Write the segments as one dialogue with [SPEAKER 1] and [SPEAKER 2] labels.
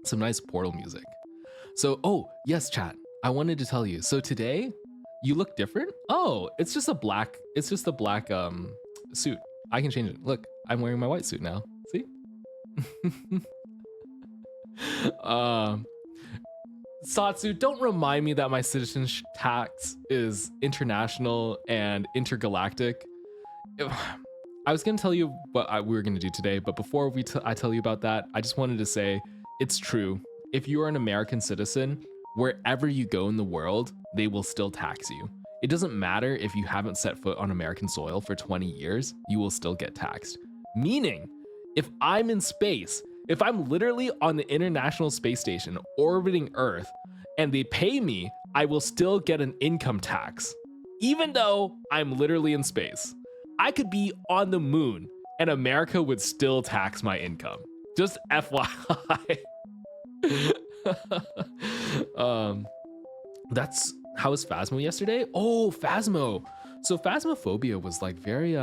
[SPEAKER 1] some nice Portal music. So, oh, yes, chat. I wanted to tell you. So today, you look different. Oh, it's just a black suit. I can change it. Look, I'm wearing my white suit now. See? um Satsu, don't remind me that my citizenship tax is international and intergalactic. I was going to tell you what we were going to do today, but before I tell you about that, I just wanted to say it's true. If you are an American citizen, wherever you go in the world, they will still tax you. It doesn't matter if you haven't set foot on American soil for 20 years, you will still get taxed. Meaning, if I'm in space, if I'm literally on the International Space Station orbiting Earth and they pay me, I will still get an income tax, even though I'm literally in space. I could be on the moon and America would still tax my income. Just FYI. That's how was Phasmo yesterday? Oh, Phasmo. So Phasmophobia was like very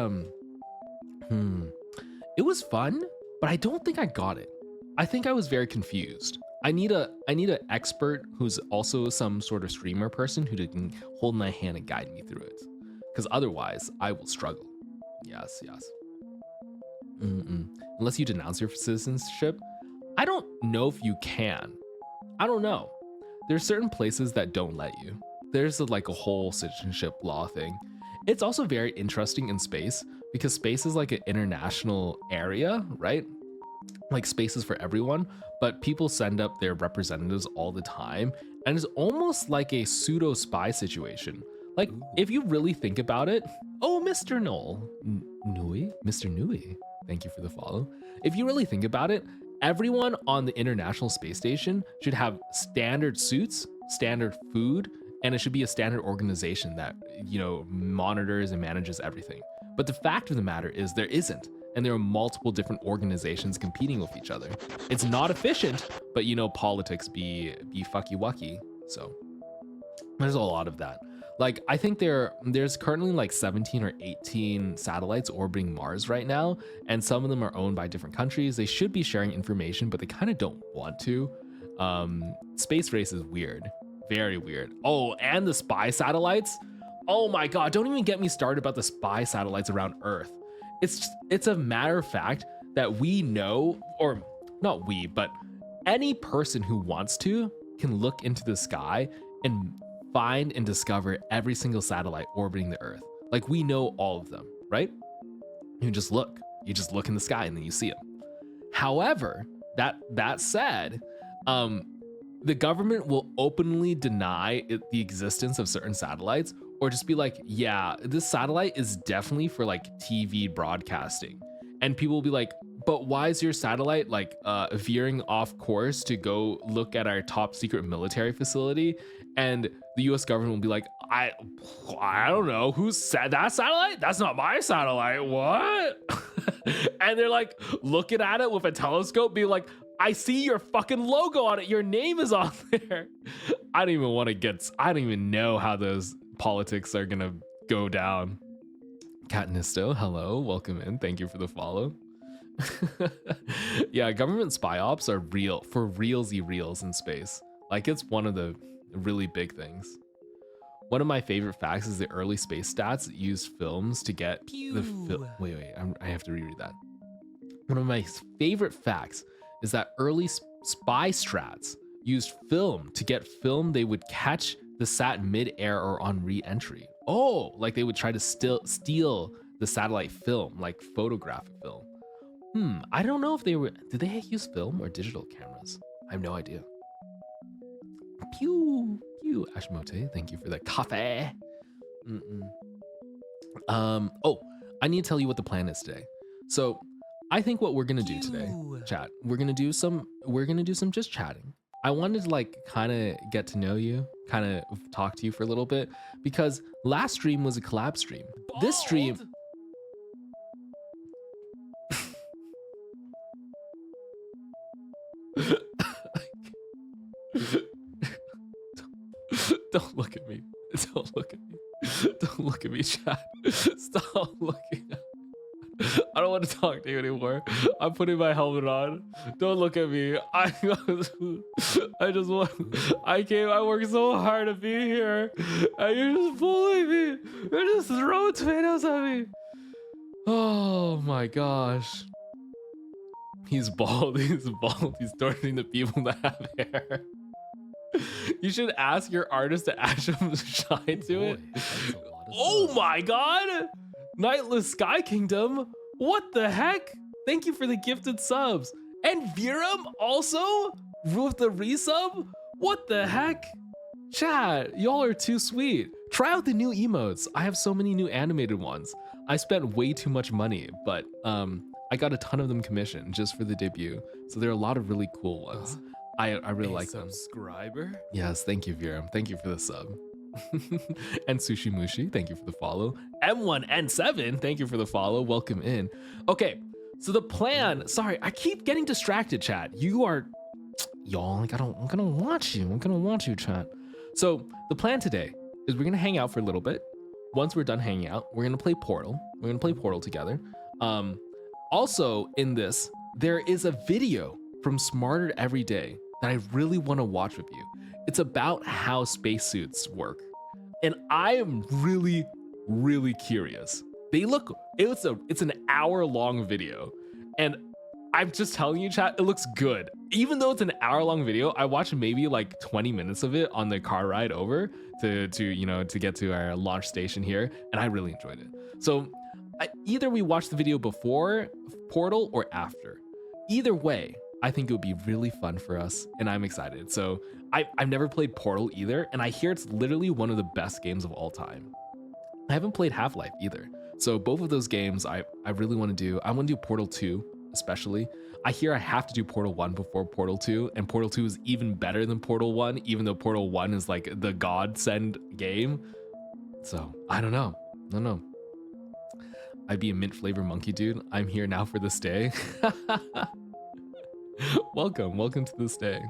[SPEAKER 1] it was fun, but I don't think I got it. I think I was very confused. I need an expert who's also some sort of streamer person who can hold my hand and guide me through it. Because otherwise, I will struggle. Yes. Unless you denounce your citizenship, I don't know if you can. I don't know. There's certain places that don't let you. There's like a whole citizenship law thing. It's also very interesting in space because space is like an international area, right? Like space is for everyone, but people send up their representatives all the time. And it's almost like a pseudo spy situation. Like if you really think about it, oh, Mr. Noel, Mr. Nui, thank you for the follow. If you really think about it, everyone on the International Space Station should have standard suits, standard food, and it should be a standard organization that, you know, monitors and manages everything. But the fact of the matter is there isn't, and there are multiple different organizations competing with each other. It's not efficient, but you know, politics be fucky wucky. So there's a lot of that. Like, I think there's currently like 17 or 18 satellites orbiting Mars right now, and some of them are owned by different countries. They should be sharing information, but they kind of don't want to. Space race is weird, very weird. Oh, and the spy satellites. Oh my God, don't even get me started about the spy satellites around Earth. It's a matter of fact that we know, or not we, but any person who wants to can look into the sky and find and discover every single satellite orbiting the Earth. Like, we know all of them, right? You just look in the sky and then you see them. However, that said, the government will openly deny the existence of certain satellites, or just be like, yeah, this satellite is definitely for like TV broadcasting. And people will be like, but why is your satellite like veering off course to go look at our top secret military facility? And the US government will be like, I don't know, who said that satellite? That's not my satellite, what? And they're like looking at it with a telescope, being like, I see your fucking logo on it, your name is on there. I don't even know how those politics are gonna go down. Katnisto, hello, welcome in, thank you for the follow. Yeah, government spy ops are real, for realsy reals in space. Like, it's one of the really big things. One of my favorite facts is the early space stats used films to get I have to reread that. One of my favorite facts is that early spy strats used film to get film they would catch the sat mid-air or on re-entry. Oh, like they would try to steal the satellite film, like photographic film. I don't know if did they use film or digital cameras? I have no idea. Pew, pew, Ashmote, thank you for the coffee. Oh, I need to tell you what the plan is today. So I think what we're gonna do today, chat, we're gonna do some just chatting. I wanted to like kind of get to know you, kind of talk to you for a little bit, because last stream was a collab stream. Bald. This stream. Don't look at me. Don't look at me. Don't look at me, chat. Stop looking at me. I don't want to talk to you anymore. I'm putting my helmet on. Don't look at me. I just want. I worked so hard to be here, and you're just bullying me. You're just throwing tomatoes at me. Oh my gosh. He's bald. He's bald. He's torturing the people that have hair. You should ask your artist to add some shine to it. Oh my god! Nightless Sky Kingdom? What the heck? Thank you for the gifted subs. And Viram also with the resub? What the heck? Chat, y'all are too sweet. Try out the new emotes. I have so many new animated ones. I spent way too much money, but I got a ton of them commissioned just for the debut. So there are a lot of really cool ones. I really like them.
[SPEAKER 2] Subscriber?
[SPEAKER 1] Yes, thank you, Viram. Thank you for the sub. And Sushi Mushi, thank you for the follow. M1N7, thank you for the follow. Welcome in. Okay, so the plan. Sorry, I keep getting distracted, chat. You are, y'all. Like I'm gonna watch you. I'm gonna watch you, chat. So the plan today is we're gonna hang out for a little bit. Once we're done hanging out, we're gonna play Portal. We're gonna play Portal together. Also in this, there is a video from Smarter Every Day that I really want to watch with you. It's about how spacesuits work. And I am really, really curious. It's an hour-long video. And I'm just telling you, chat, it looks good. Even though it's an hour-long video, I watched maybe like 20 minutes of it on the car ride over to get to our launch station here, and I really enjoyed it. So either we watch the video before Portal or after. Either way, I think it would be really fun for us, and I'm excited. So I've never played Portal either, and I hear it's literally one of the best games of all time. I haven't played Half-Life either. So both of those games I really want to do. I want to do Portal 2 especially. I hear I have to do Portal 1 before Portal 2, and Portal 2 is even better than Portal 1, even though Portal 1 is like the godsend game. So I don't know. I'd be a mint flavor monkey dude. I'm here now for the stay. Welcome to the stay.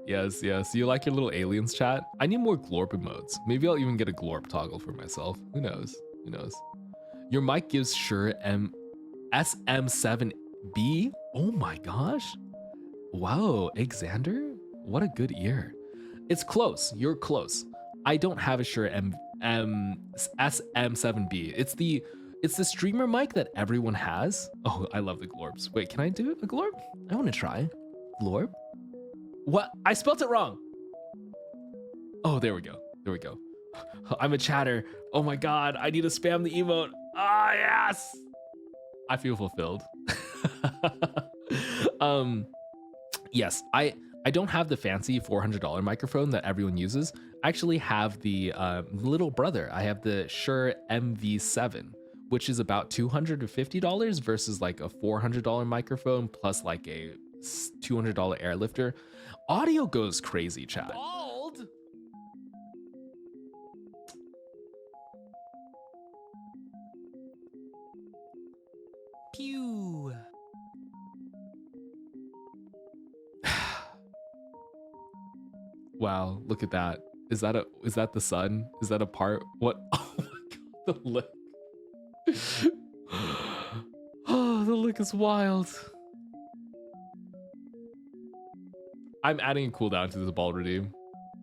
[SPEAKER 1] Yes. You like your little aliens, chat? I need more glorp emotes. Maybe I'll even get a glorp toggle for myself. Who knows? Your mic gives Shure SM7B. Oh my gosh. Wow, Xander? What a good ear. It's close. You're close. I don't have a Shure SM7B. It's the streamer mic that everyone has. Oh, I love the glorps. Wait, can I do a glorp? I want to try. Glorp? What? I spelt it wrong. Oh, there we go. I'm a chatter. Oh my god, I need to spam the emote. Ah, yes. I feel fulfilled. Yes, I don't have the fancy $400 microphone that everyone uses. I actually have the little brother. I have the Shure MV7, which is about $250 versus like a $400 microphone plus like a $200 airlifter. Audio goes crazy, chat.
[SPEAKER 2] Bald? Pew.
[SPEAKER 1] Wow, look at that. Is that the sun? Is that a part? What? Oh my god, the lick. Oh, the lick is wild. I'm adding a cooldown to this bald redeem.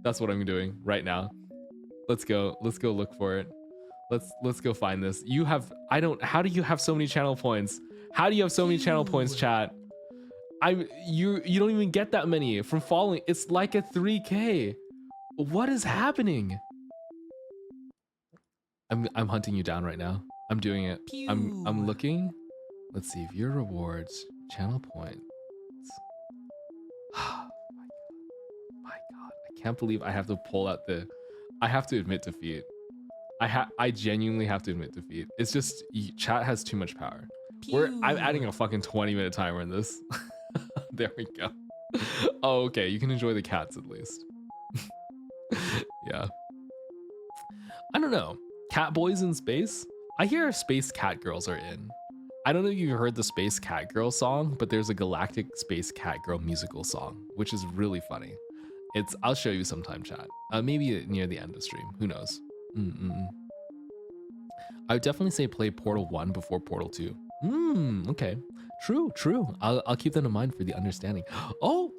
[SPEAKER 1] That's what I'm doing right now. Let's go look for it. Let's go find this. How do you have so many channel points? How do you have so many channel points, chat? You don't even get that many from following. It's like a 3K. What is happening? I'm hunting you down right now. I'm doing it. I'm looking. Let's see, viewer rewards, channel points. My god, I can't believe I have to pull out I have to admit defeat. I genuinely have to admit defeat. It's just chat has too much power. I'm adding a fucking 20-minute timer in this. There we go. Oh, okay, you can enjoy the cats at least. Yeah. I don't know. Cat boys in space? I hear space cat girls are in. I don't know if you've heard the Space Cat Girl song, but there's a Galactic Space Cat Girl musical song, which is really funny. I'll show you sometime, chat. Maybe near the end of stream. Who knows? I would definitely say play Portal 1 before Portal 2. Okay. True. I'll keep that in mind for the understanding. Oh,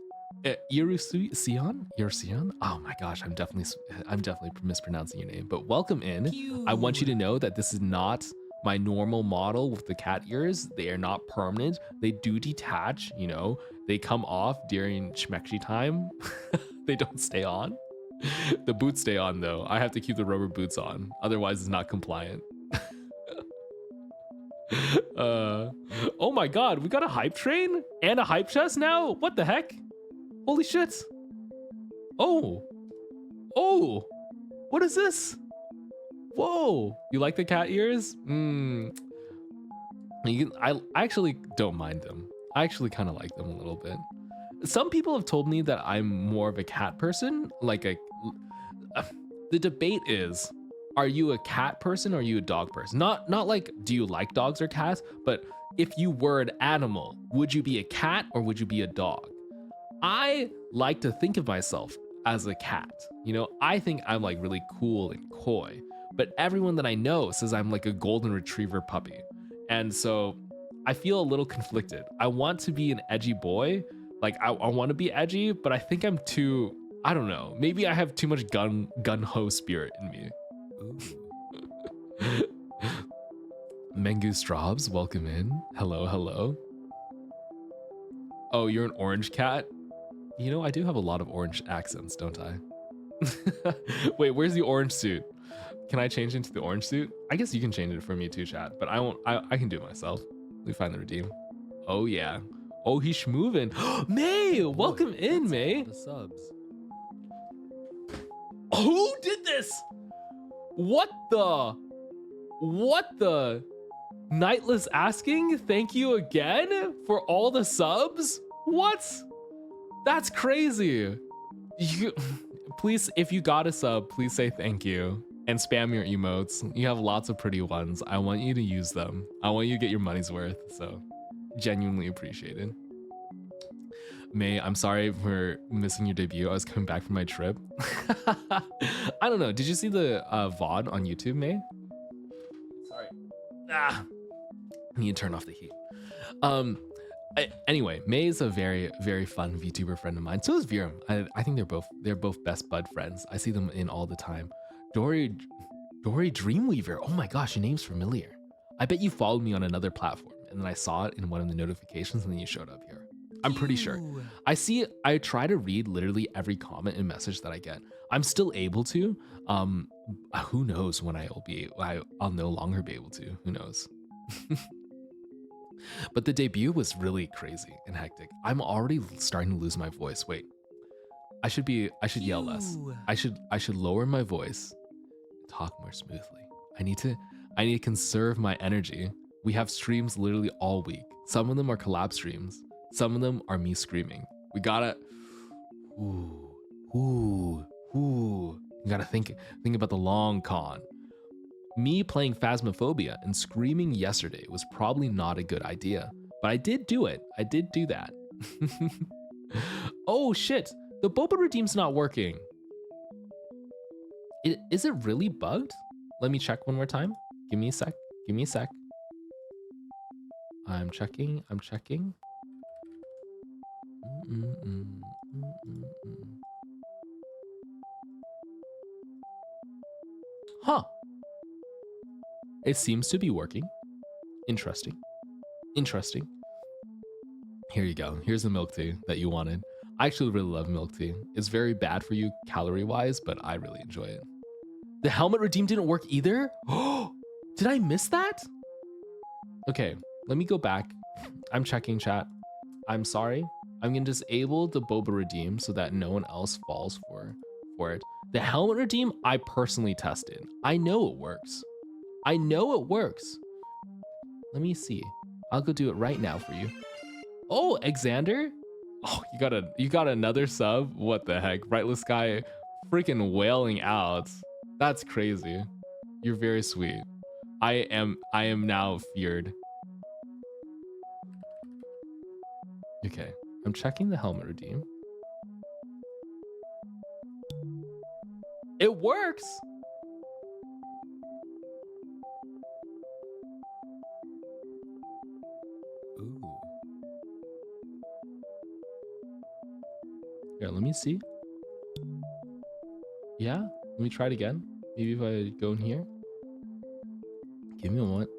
[SPEAKER 1] Sion? Sion? Oh my gosh, I'm definitely mispronouncing your name. But welcome in. I want you to know that this is not my normal model with the cat ears. They are not permanent. They do detach, you know. They come off during Shmekshi time. They don't stay on. The boots stay on though. I have to keep the rubber boots on. Otherwise it's not compliant. Oh my god, we got a hype train and a hype chest now? What the heck? Holy shit. Oh. Oh. What is this? Whoa. You like the cat ears? I actually don't mind them. I actually kind of like them a little bit. Some people have told me that I'm more of a cat person. The debate is, are you a cat person or are you a dog person? Not like, do you like dogs or cats? But if you were an animal, would you be a cat or would you be a dog? I like to think of myself as a cat. You know, I think I'm like really cool and coy, but everyone that I know says I'm like a golden retriever puppy. And so I feel a little conflicted. I want to be an edgy boy. Like I want to be edgy, but I think I'm too, I don't know. Maybe I have too much gun ho spirit in me. Mengu Straubs, welcome in. Hello. Oh, you're an orange cat? You know, I do have a lot of orange accents, don't I? Wait, where's the orange suit? Can I change into the orange suit? I guess you can change it for me too, chat, but I won't. I can do it myself. Let me find the redeem. Oh yeah. Oh, he's schmovin'. May, welcome in, May. The subs. Who did this? What the? Nightless asking, thank you again for all the subs? What? That's crazy. Please, if you got a sub, please say thank you and spam your emotes. You have lots of pretty ones. I want you to use them. I want you to get your money's worth. So genuinely appreciated. May, I'm sorry for missing your debut. I was coming back from my trip. I don't know. Did you see the VOD on YouTube, May? Sorry. I need to turn off the heat. Anyway, May is a very, very fun VTuber friend of mine. So is Viram. I think they're both best bud friends. I see them in all the time. Dory Dreamweaver. Oh my gosh, your name's familiar. I bet you followed me on another platform and then I saw it in one of the notifications and then you showed up here. I'm pretty sure. I try to read literally every comment and message that I get. I'm still able to. Who knows when I'll no longer be able to. Who knows? But the debut was really crazy and hectic. I'm already starting to lose my voice. Wait. I should yell less. I should lower my voice, talk more smoothly. I need to conserve my energy. We have streams literally all week. Some of them are collab streams. Some of them are me screaming. We gotta you gotta think about the long con. Me playing Phasmophobia and screaming yesterday was probably not a good idea, but I did do it. I did do that. Oh shit, the Boba Redeem's not working. Is it really bugged? Let me check one more time. Give me a sec. I'm checking. Huh. It seems to be working. Interesting. Here you go. Here's the milk tea that you wanted. I actually really love milk tea. It's very bad for you calorie-wise, but I really enjoy it. The helmet redeem didn't work either? Oh, did I miss that? Okay, let me go back. I'm checking chat. I'm sorry. I'm gonna disable the Boba redeem so that no one else falls for it. The helmet redeem, I personally tested. I know it works. Let me see. I'll go do it right now for you. Oh, Xander? Oh, you got another sub? What the heck? Brightless guy freaking wailing out. That's crazy. You're very sweet. I am now feared. Okay, I'm checking the helmet redeem. It works. Here, let me see. Yeah, let me try it again. Maybe if I go in here. Give me a moment.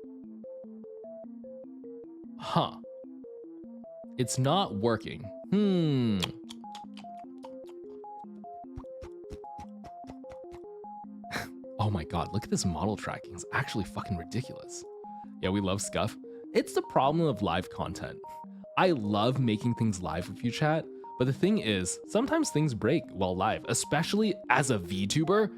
[SPEAKER 1] Huh. It's not working. Oh my god, look at this model tracking. It's actually fucking ridiculous. Yeah, we love scuff. It's the problem of live content. I love making things live with you, chat, but the thing is, sometimes things break while live, especially as a VTuber.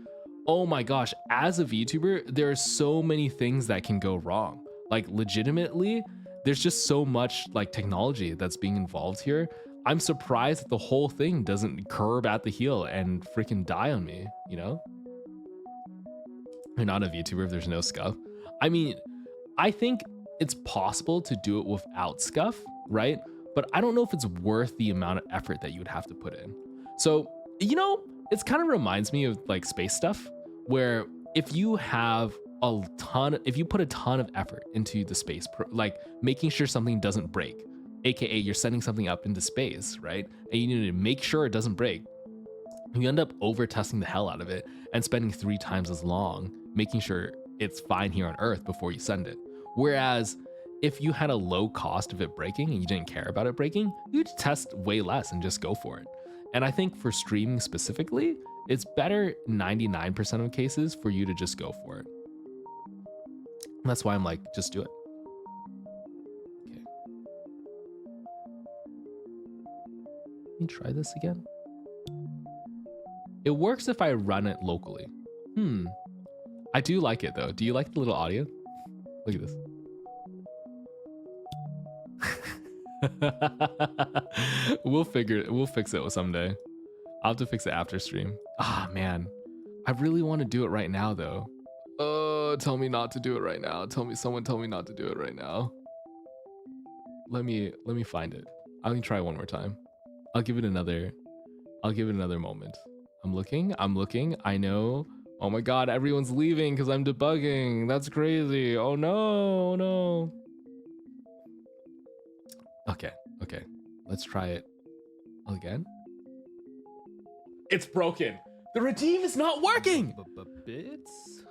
[SPEAKER 1] Oh my gosh, as a VTuber, there are so many things that can go wrong. Like legitimately, there's just so much like technology that's being involved here. I'm surprised that the whole thing doesn't curb at the heel and freaking die on me, you know? You're not a VTuber if there's no scuff. I mean, I think it's possible to do it without scuff, right? But I don't know if it's worth the amount of effort that you would have to put in. So, you know, it's kind of reminds me of like space stuff, where if you have if you put a ton of effort into the space, like making sure something doesn't break, AKA you're sending something up into space, right? And you need to make sure it doesn't break. You end up over testing the hell out of it and spending 3 times as long making sure it's fine here on Earth before you send it. Whereas if you had a low cost of it breaking and you didn't care about it breaking, you'd test way less and just go for it. And I think for streaming specifically, it's better 99% of cases for you to just go for it. And that's why I'm like, just do it. Okay. Let me try this again. It works if I run it locally. I do like it though. Do you like the little audio? Look at this. We'll fix it someday. I'll have to fix it after stream. Ah, man. I really want to do it right now though. Tell me not to do it right now. Someone tell me not to do it right now. Let me find it. I'm gonna try one more time. I'll give it another moment. I'm looking. I know. Oh my god, everyone's leaving because I'm debugging. That's crazy. Oh no. Okay. Let's try it again. It's broken. The redeem is not working.
[SPEAKER 2] Bits?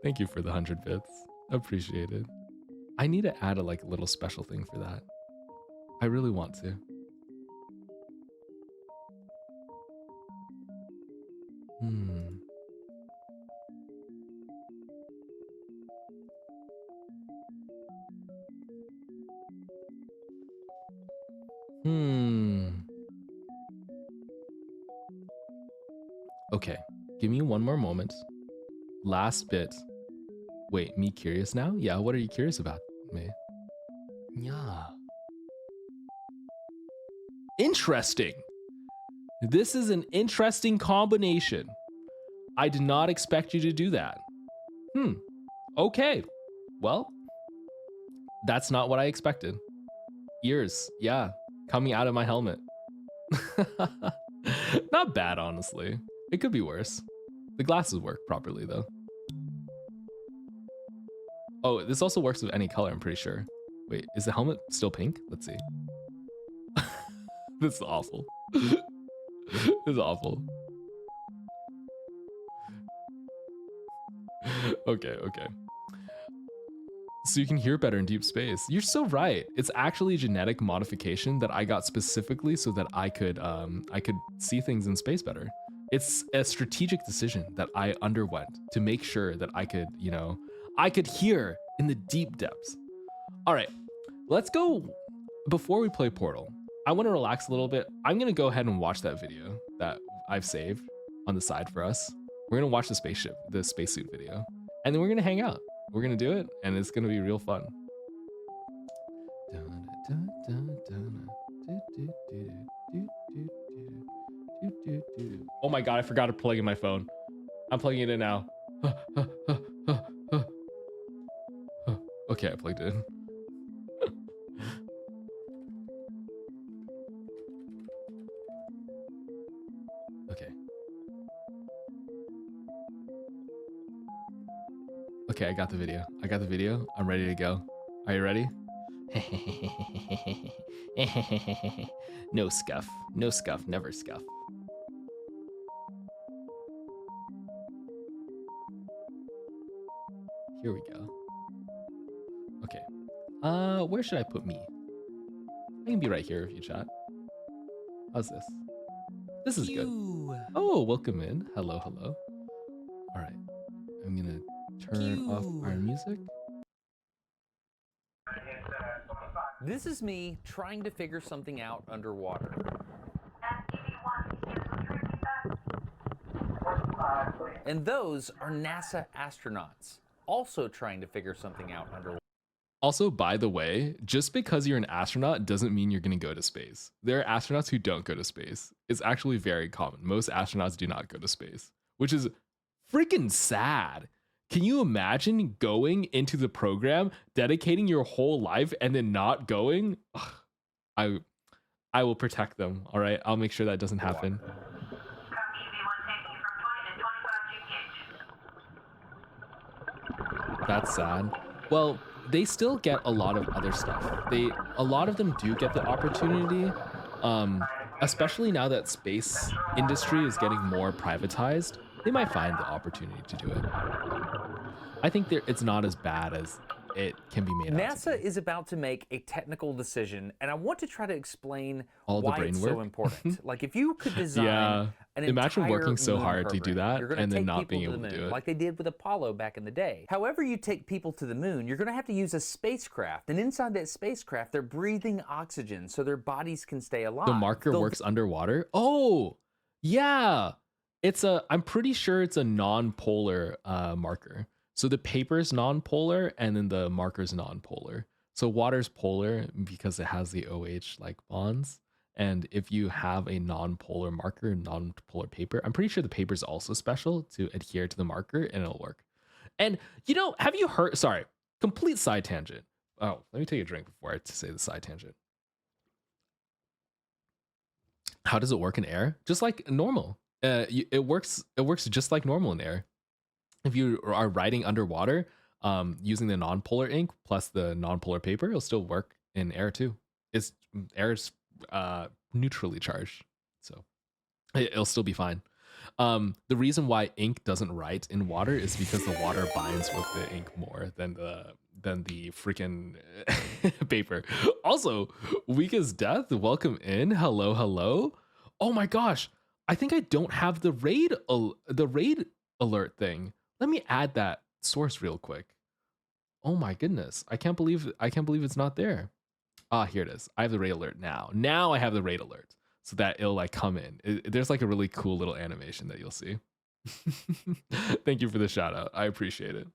[SPEAKER 1] Thank you for the 100 bits. Appreciate it. I need to add a like little special thing for that. I really want to. Okay, give me one more moment. Last bit. Wait, me curious now? Yeah, what are you curious about, me? Yeah. Interesting. This is an interesting combination. I did not expect you to do that. Okay. Well, that's not what I expected. Ears, yeah, coming out of my helmet. Not bad, honestly. It could be worse. The glasses work properly, though. Oh, this also works with any color, I'm pretty sure. Wait, is the helmet still pink? Let's see. This is awful. This is awful. Okay. So you can hear better in deep space. You're so right. It's actually a genetic modification that I got specifically so that I could see things in space better. It's a strategic decision that I underwent to make sure that I could, I could hear in the deep depths. All right, let's go. Before we play Portal, I want to relax a little bit. I'm going to go ahead and watch that video that I've saved on the side for us. We're going to watch the spacesuit video, and then we're going to hang out. We're going to do it, and it's going to be real fun. Oh my god, I forgot to plug in my phone. I'm plugging it in now. Okay, I plugged it in. Okay, I got the video. I'm ready to go. Are you ready? No scuff. No scuff. Never scuff. Here we go. Okay. Where should I put me? I can be right here if you chat. How's this? This is good. Oh, welcome in. Hello, hello. All right. I'm gonna turn off our music.
[SPEAKER 2] This is me trying to figure something out underwater. And those are NASA astronauts, also trying to figure something out underwater.
[SPEAKER 1] Also, by the way, just because you're an astronaut doesn't mean you're going to go to space. There are astronauts who don't go to space. It's actually very common. Most astronauts do not go to space, which is freaking sad. Can you imagine going into the program, dedicating your whole life, and then not going? Ugh, I will protect them. All right, I'll make sure that doesn't happen. That's sad. Well, they still get a lot of other stuff. A lot of them do get the opportunity, especially now that space industry is getting more privatized. They might find the opportunity to do it. I think it's not as bad as it can be made out to
[SPEAKER 2] NASA
[SPEAKER 1] be.
[SPEAKER 2] is about to make a technical decision, and I want to try to explain
[SPEAKER 1] All the
[SPEAKER 2] why
[SPEAKER 1] brain
[SPEAKER 2] it's
[SPEAKER 1] work?
[SPEAKER 2] so important. Like, if you could design
[SPEAKER 1] Yeah.
[SPEAKER 2] an
[SPEAKER 1] Imagine
[SPEAKER 2] entire
[SPEAKER 1] working so
[SPEAKER 2] moon
[SPEAKER 1] hard to do
[SPEAKER 2] program,
[SPEAKER 1] that
[SPEAKER 2] you're gonna
[SPEAKER 1] and then
[SPEAKER 2] take
[SPEAKER 1] not
[SPEAKER 2] people
[SPEAKER 1] being
[SPEAKER 2] to
[SPEAKER 1] able
[SPEAKER 2] the
[SPEAKER 1] to do
[SPEAKER 2] moon,
[SPEAKER 1] it.
[SPEAKER 2] like they did with Apollo back in the day. However you take people to the moon, you're going to have to use a spacecraft, and inside that spacecraft, they're breathing oxygen so their bodies can stay alive.
[SPEAKER 1] The marker works underwater? Oh, yeah. I'm pretty sure it's a non-polar marker. So the paper is non-polar and then the marker is non-polar. So water's polar because it has the OH like bonds. And if you have a non-polar marker, non-polar paper, I'm pretty sure the paper is also special to adhere to the marker and it'll work. And have you heard, sorry, complete side tangent. Oh, let me take a drink before I say the side tangent. How does it work in air? Just like normal. It works just like normal in air. If you are writing underwater, using the non-polar ink plus the non-polar paper, it'll still work in air too. Air is neutrally charged, so it'll still be fine. The reason why ink doesn't write in water is because the water binds with the ink more than the freaking paper. Also, weak as death. Welcome in. Hello, hello. Oh my gosh, I think I don't have the raid alert thing. Let me add that source real quick. Oh my goodness, I can't believe it's not there. Ah, here it is. I have the raid alert now. Now I have the raid alert so that it'll like come in. There's like a really cool little animation that you'll see. Thank you for the shout out. I appreciate it.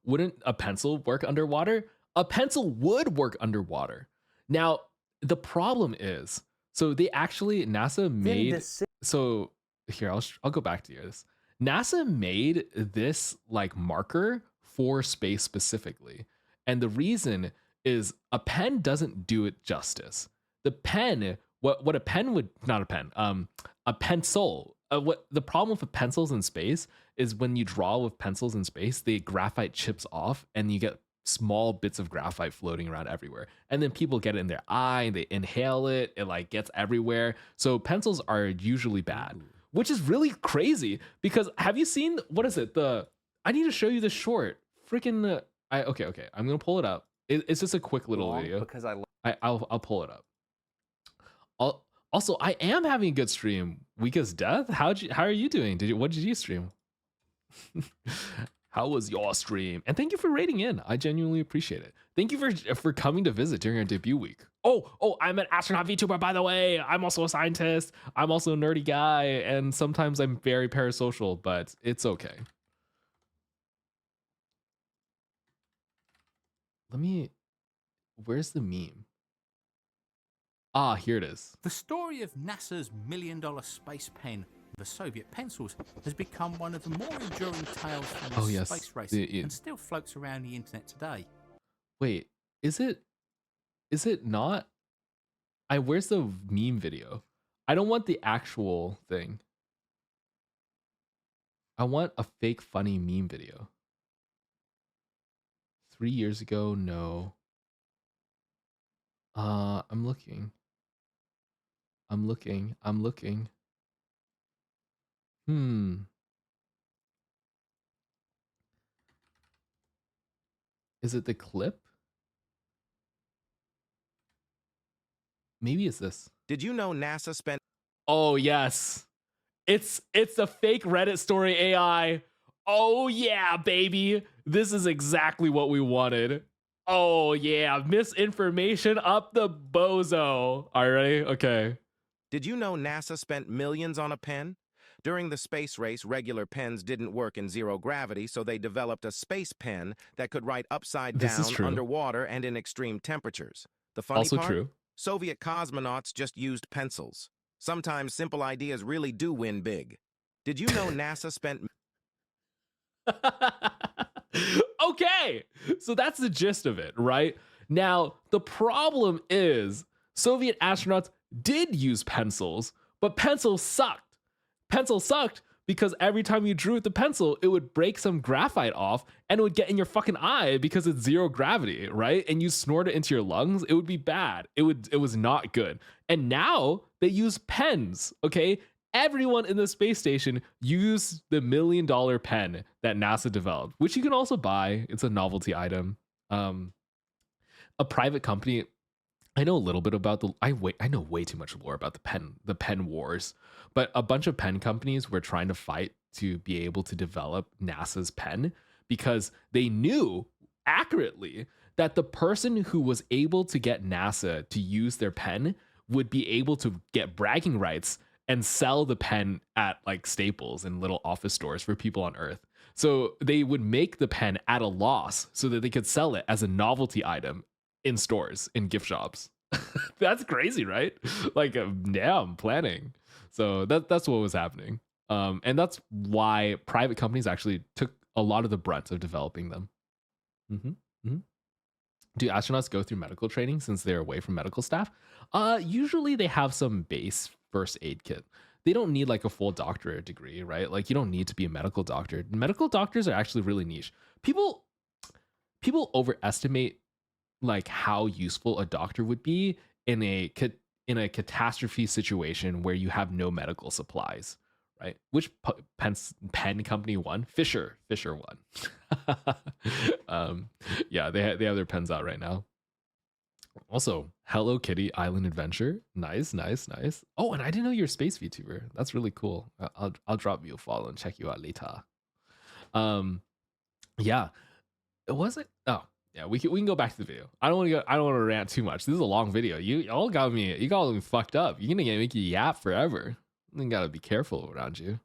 [SPEAKER 1] Wouldn't a pencil work underwater? A pencil would work underwater. Now, the problem is, so they actually, NASA made, so here, I'll go back to this. NASA made this like marker for space specifically. And the reason is a pen doesn't do it justice. The pen, what a pen would, not a pen, a pencil. What the problem with pencils in space is when you draw with pencils in space, the graphite chips off and you get small bits of graphite floating around everywhere. And then people get it in their eye, they inhale it, it like gets everywhere. So pencils are usually bad, which is really crazy because have you seen, what is it? I need to show you the short freaking, okay. I'm going to pull it up. It's just a quick little video.
[SPEAKER 2] Because
[SPEAKER 1] I'll pull it up. Also, I am having a good stream. Weak as death. How are you doing? What did you stream? How was your stream? And thank you for rating in. I genuinely appreciate it. Thank you for coming to visit during our debut week. Oh, I'm an astronaut VTuber, by the way. I'm also a scientist. I'm also a nerdy guy, and sometimes I'm very parasocial, but it's okay. Where's the meme? Ah, here it is.
[SPEAKER 3] The story of NASA's $1 million space pen, the Soviet pencils, has become one of the more enduring tales from the space race and still floats around the internet today.
[SPEAKER 1] Wait, is it not? Where's the meme video? I don't want the actual thing. I want a fake funny meme video. 3 years ago, no. I'm looking. I'm looking. I'm looking. Is it the clip? Maybe it's this.
[SPEAKER 4] Did you know NASA spent...
[SPEAKER 1] Oh, yes. It's a fake Reddit story AI. Oh, yeah, baby. This is exactly what we wanted. Oh, yeah. Misinformation up the bozo. All right, ready? Okay.
[SPEAKER 4] Did you know NASA spent millions on a pen? During the space race, regular pens didn't work in zero gravity, so they developed a space pen that could write upside down, underwater, and in extreme temperatures. The funny
[SPEAKER 1] also
[SPEAKER 4] part?
[SPEAKER 1] True.
[SPEAKER 4] Soviet cosmonauts just used pencils. Sometimes simple ideas really do win big. Did you know NASA spent...
[SPEAKER 1] Okay, so that's the gist of it, right? Now, the problem is Soviet astronauts did use pencils, but pencils sucked. Pencils sucked because every time you drew with the pencil, it would break some graphite off and it would get in your fucking eye because it's zero gravity, right? And you snort it into your lungs, it would be bad. It was not good. And now they use pens, okay? Everyone in the space station used the $1 million pen that NASA developed, which you can also buy. It's a novelty item. A private company. I know a little bit about I know way too much lore about the pen wars, but a bunch of pen companies were trying to fight to be able to develop NASA's pen because they knew accurately that the person who was able to get NASA to use their pen would be able to get bragging rights and sell the pen at like Staples and little office stores for people on Earth. So they would make the pen at a loss so that they could sell it as a novelty item in stores, in gift shops. That's crazy, right? Like, yeah, I'm planning. So that's what was happening. And that's why private companies actually took a lot of the brunt of developing them. Do astronauts go through medical training since they're away from medical staff? Usually they have some base first aid kit. They don't need like a full doctorate degree, right? Like you don't need to be a medical doctor. Medical doctors are actually really niche. People overestimate like how useful a doctor would be in a catastrophe situation where you have no medical supplies, right? Which pen company won? Fisher won. Yeah, they have their pens out right now. Also, Hello Kitty Island Adventure. Nice. Oh, and I didn't know you're a space VTuber. That's really cool. I'll drop you a follow and check you out later. Yeah. Was it? Oh, yeah. We can go back to the video. I don't want to rant too much. This is a long video. You got me fucked up. You're gonna make you yap forever. You gotta be careful around you.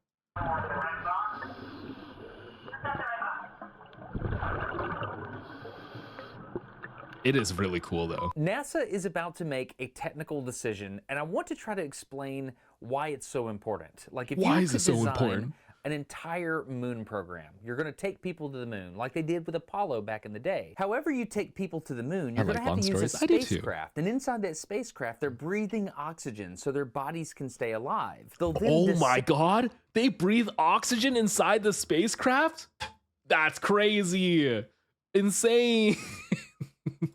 [SPEAKER 1] It is really cool though.
[SPEAKER 2] NASA is about to make a technical decision, and I want to try to explain why it's so important. Like if you could design an entire moon program, you're going to take people to the moon like they did with Apollo back in the day. However you take people to the moon, you're going to have to use a spacecraft. And inside that spacecraft, they're breathing oxygen so their bodies can stay alive.
[SPEAKER 1] Oh my God, they breathe oxygen inside the spacecraft? That's crazy. Insane.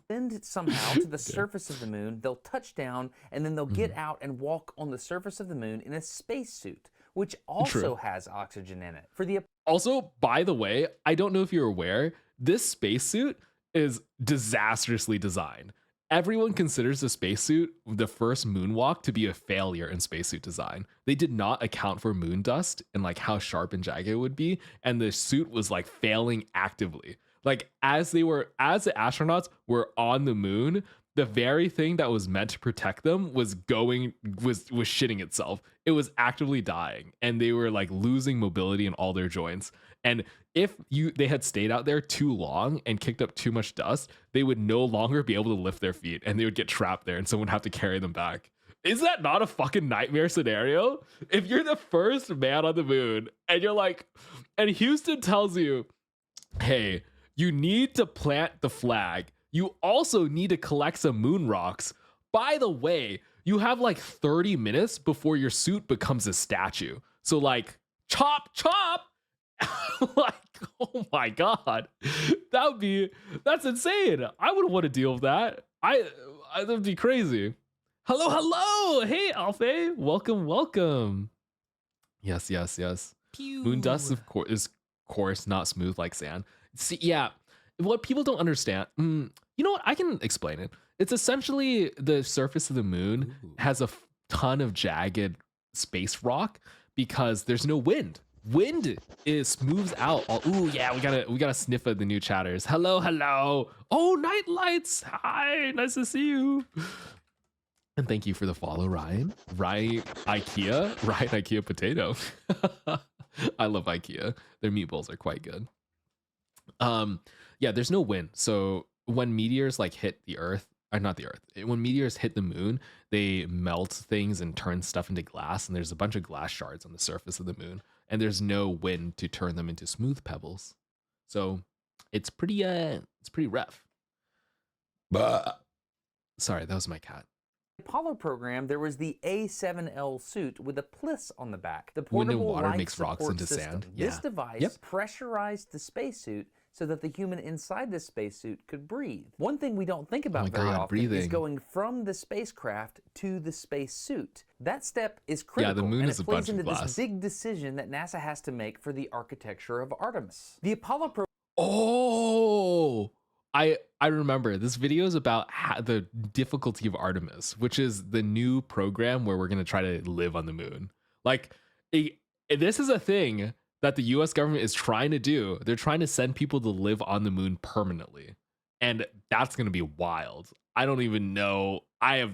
[SPEAKER 2] Send somehow to the surface of the moon, they'll touch down, and then they'll get out and walk on the surface of the moon in a spacesuit, which also has oxygen in it.
[SPEAKER 1] Also, by the way, I don't know if you're aware, this spacesuit is disastrously designed. Everyone considers the spacesuit, the first moonwalk, to be a failure in spacesuit design. They did not account for moon dust and like how sharp and jagged it would be, and the suit was like failing actively. Like as the astronauts were on the moon, the very thing that was meant to protect them was shitting itself. It was actively dying, and they were like losing mobility in all their joints. And if they had stayed out there too long and kicked up too much dust, they would no longer be able to lift their feet, and they would get trapped there, and someone would have to carry them back. Is that not a fucking nightmare scenario? If you're the first man on the moon, and you're like, and Houston tells you, hey, you need to plant the flag. You also need to collect some moon rocks. By the way, you have like 30 minutes before your suit becomes a statue. So like, chop. Like, oh my God. That's insane. I wouldn't want to deal with that. That'd be crazy. Hello, hello. Hey, Alfie. Welcome. Yes.
[SPEAKER 3] Pew.
[SPEAKER 1] Moon dust, is course not smooth like sand. See, yeah. What people don't understand, you know what? I can explain it. It's essentially the surface of the moon has a ton of jagged space rock because there's no wind. Wind smooths out all. Ooh, yeah, we gotta sniff at the new chatters. Hello. Oh, night lights. Hi, nice to see you. And thank you for the follow, Ryan. Ryan IKEA potato. I love IKEA. Their meatballs are quite good. Yeah, there's no wind. So when meteors like hit the earth, or not the earth, when meteors hit the moon, they melt things and turn stuff into glass. And there's a bunch of glass shards on the surface of the moon. And there's no wind to turn them into smooth pebbles. So it's pretty rough. But sorry, that was my cat.
[SPEAKER 2] Apollo program, there was the A7L suit with a plis on the back. The portable
[SPEAKER 1] water
[SPEAKER 2] life
[SPEAKER 1] makes rocks
[SPEAKER 2] support
[SPEAKER 1] into
[SPEAKER 2] system.
[SPEAKER 1] sand.
[SPEAKER 2] This device pressurized the spacesuit so that the human inside the spacesuit could breathe. One thing we don't think about very often is going from the spacecraft to the spacesuit. That step is critical,
[SPEAKER 1] the moon
[SPEAKER 2] and
[SPEAKER 1] is
[SPEAKER 2] it
[SPEAKER 1] a
[SPEAKER 2] plays
[SPEAKER 1] bunch of
[SPEAKER 2] into
[SPEAKER 1] glass.
[SPEAKER 2] this big decision that NASA has to make for the architecture of Artemis. The Apollo program.
[SPEAKER 1] Oh, I remember this video is about the difficulty of Artemis, which is the new program where we're going to try to live on the moon. Like, this is a thing that the US government is trying to do. They're trying to send people to live on the moon permanently. And that's going to be wild. I don't even know. It's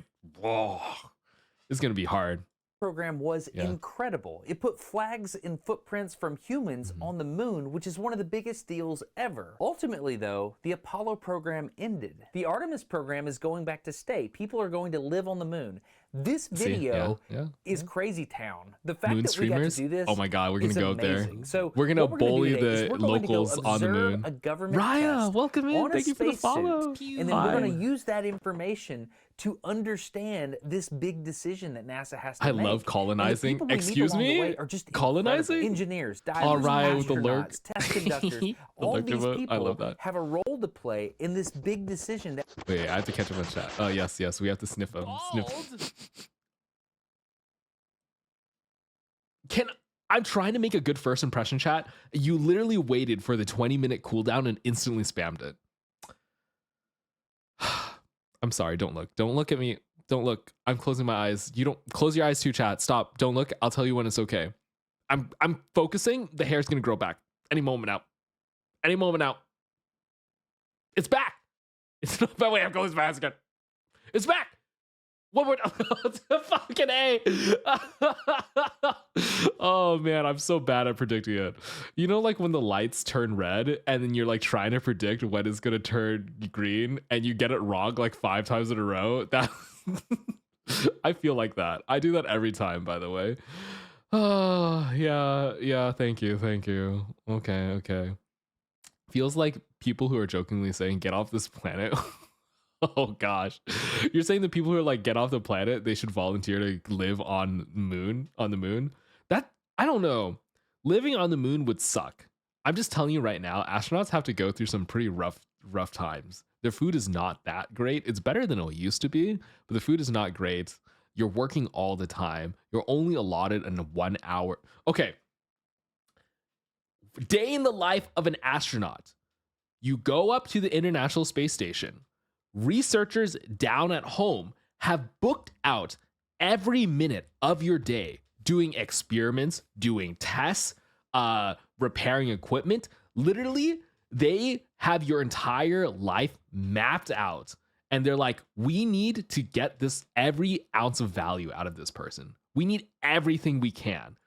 [SPEAKER 1] going to be hard.
[SPEAKER 2] Program was incredible. It put flags and footprints from humans on the moon, which is one of the biggest deals ever. Ultimately, though, the Apollo program ended. The Artemis program is going back to stay. People are going to live on the moon. This video is crazy town. The fact
[SPEAKER 1] moon
[SPEAKER 2] that
[SPEAKER 1] streamers?
[SPEAKER 2] We got to do this,
[SPEAKER 1] oh my god, we're gonna go
[SPEAKER 2] amazing.
[SPEAKER 1] there.
[SPEAKER 2] So
[SPEAKER 1] we're gonna bully the locals on the moon.
[SPEAKER 2] Raya,
[SPEAKER 1] welcome in. Thank you for the follow.
[SPEAKER 2] And then we're going to use that information to understand this big decision that NASA has to make.
[SPEAKER 1] I love colonizing. Excuse me?
[SPEAKER 2] Are just
[SPEAKER 1] colonizing?
[SPEAKER 2] Engineers, divers,
[SPEAKER 1] all right, with the lurk.
[SPEAKER 2] test conductors. All these people have a role to play in this big decision.
[SPEAKER 1] Wait, I have to catch up on chat. Oh, yes, we have to sniff them. I'm trying to make a good first impression, chat. You literally waited for the 20-minute cooldown and instantly spammed it. I'm sorry, don't look. Don't look at me. Don't look. I'm closing my eyes. You don't close your eyes too, chat. Stop. Don't look. I'll tell you when it's okay. I'm focusing. The hair's gonna grow back any moment now. Any moment now. It's back. It's not by way. I'm closing my eyes again. It's back. One more time. Fucking A. Oh man, I'm so bad at predicting it. You know, like when the lights turn red and then you're like trying to predict when it's gonna turn green and you get it wrong like 5 times in a row. That I feel like that. I do that every time, by the way. Oh yeah. Thank you. Okay. Feels like people who are jokingly saying get off this planet. Oh gosh, you're saying the people who are like get off the planet, they should volunteer to live on the moon. That, I don't know, living on the moon would suck. I'm just telling you right now, astronauts have to go through some pretty rough times. Their food is not that great. It's better than it used to be, but the food is not great. You're working all the time. You're only allotted in 1 hour. Okay, day in the life of an astronaut. You go up to the International Space Station. Researchers down at home have booked out every minute of your day doing experiments, doing tests, repairing equipment. Literally, they have your entire life mapped out. And they're like, we need to get every ounce of value out of this person. We need everything we can.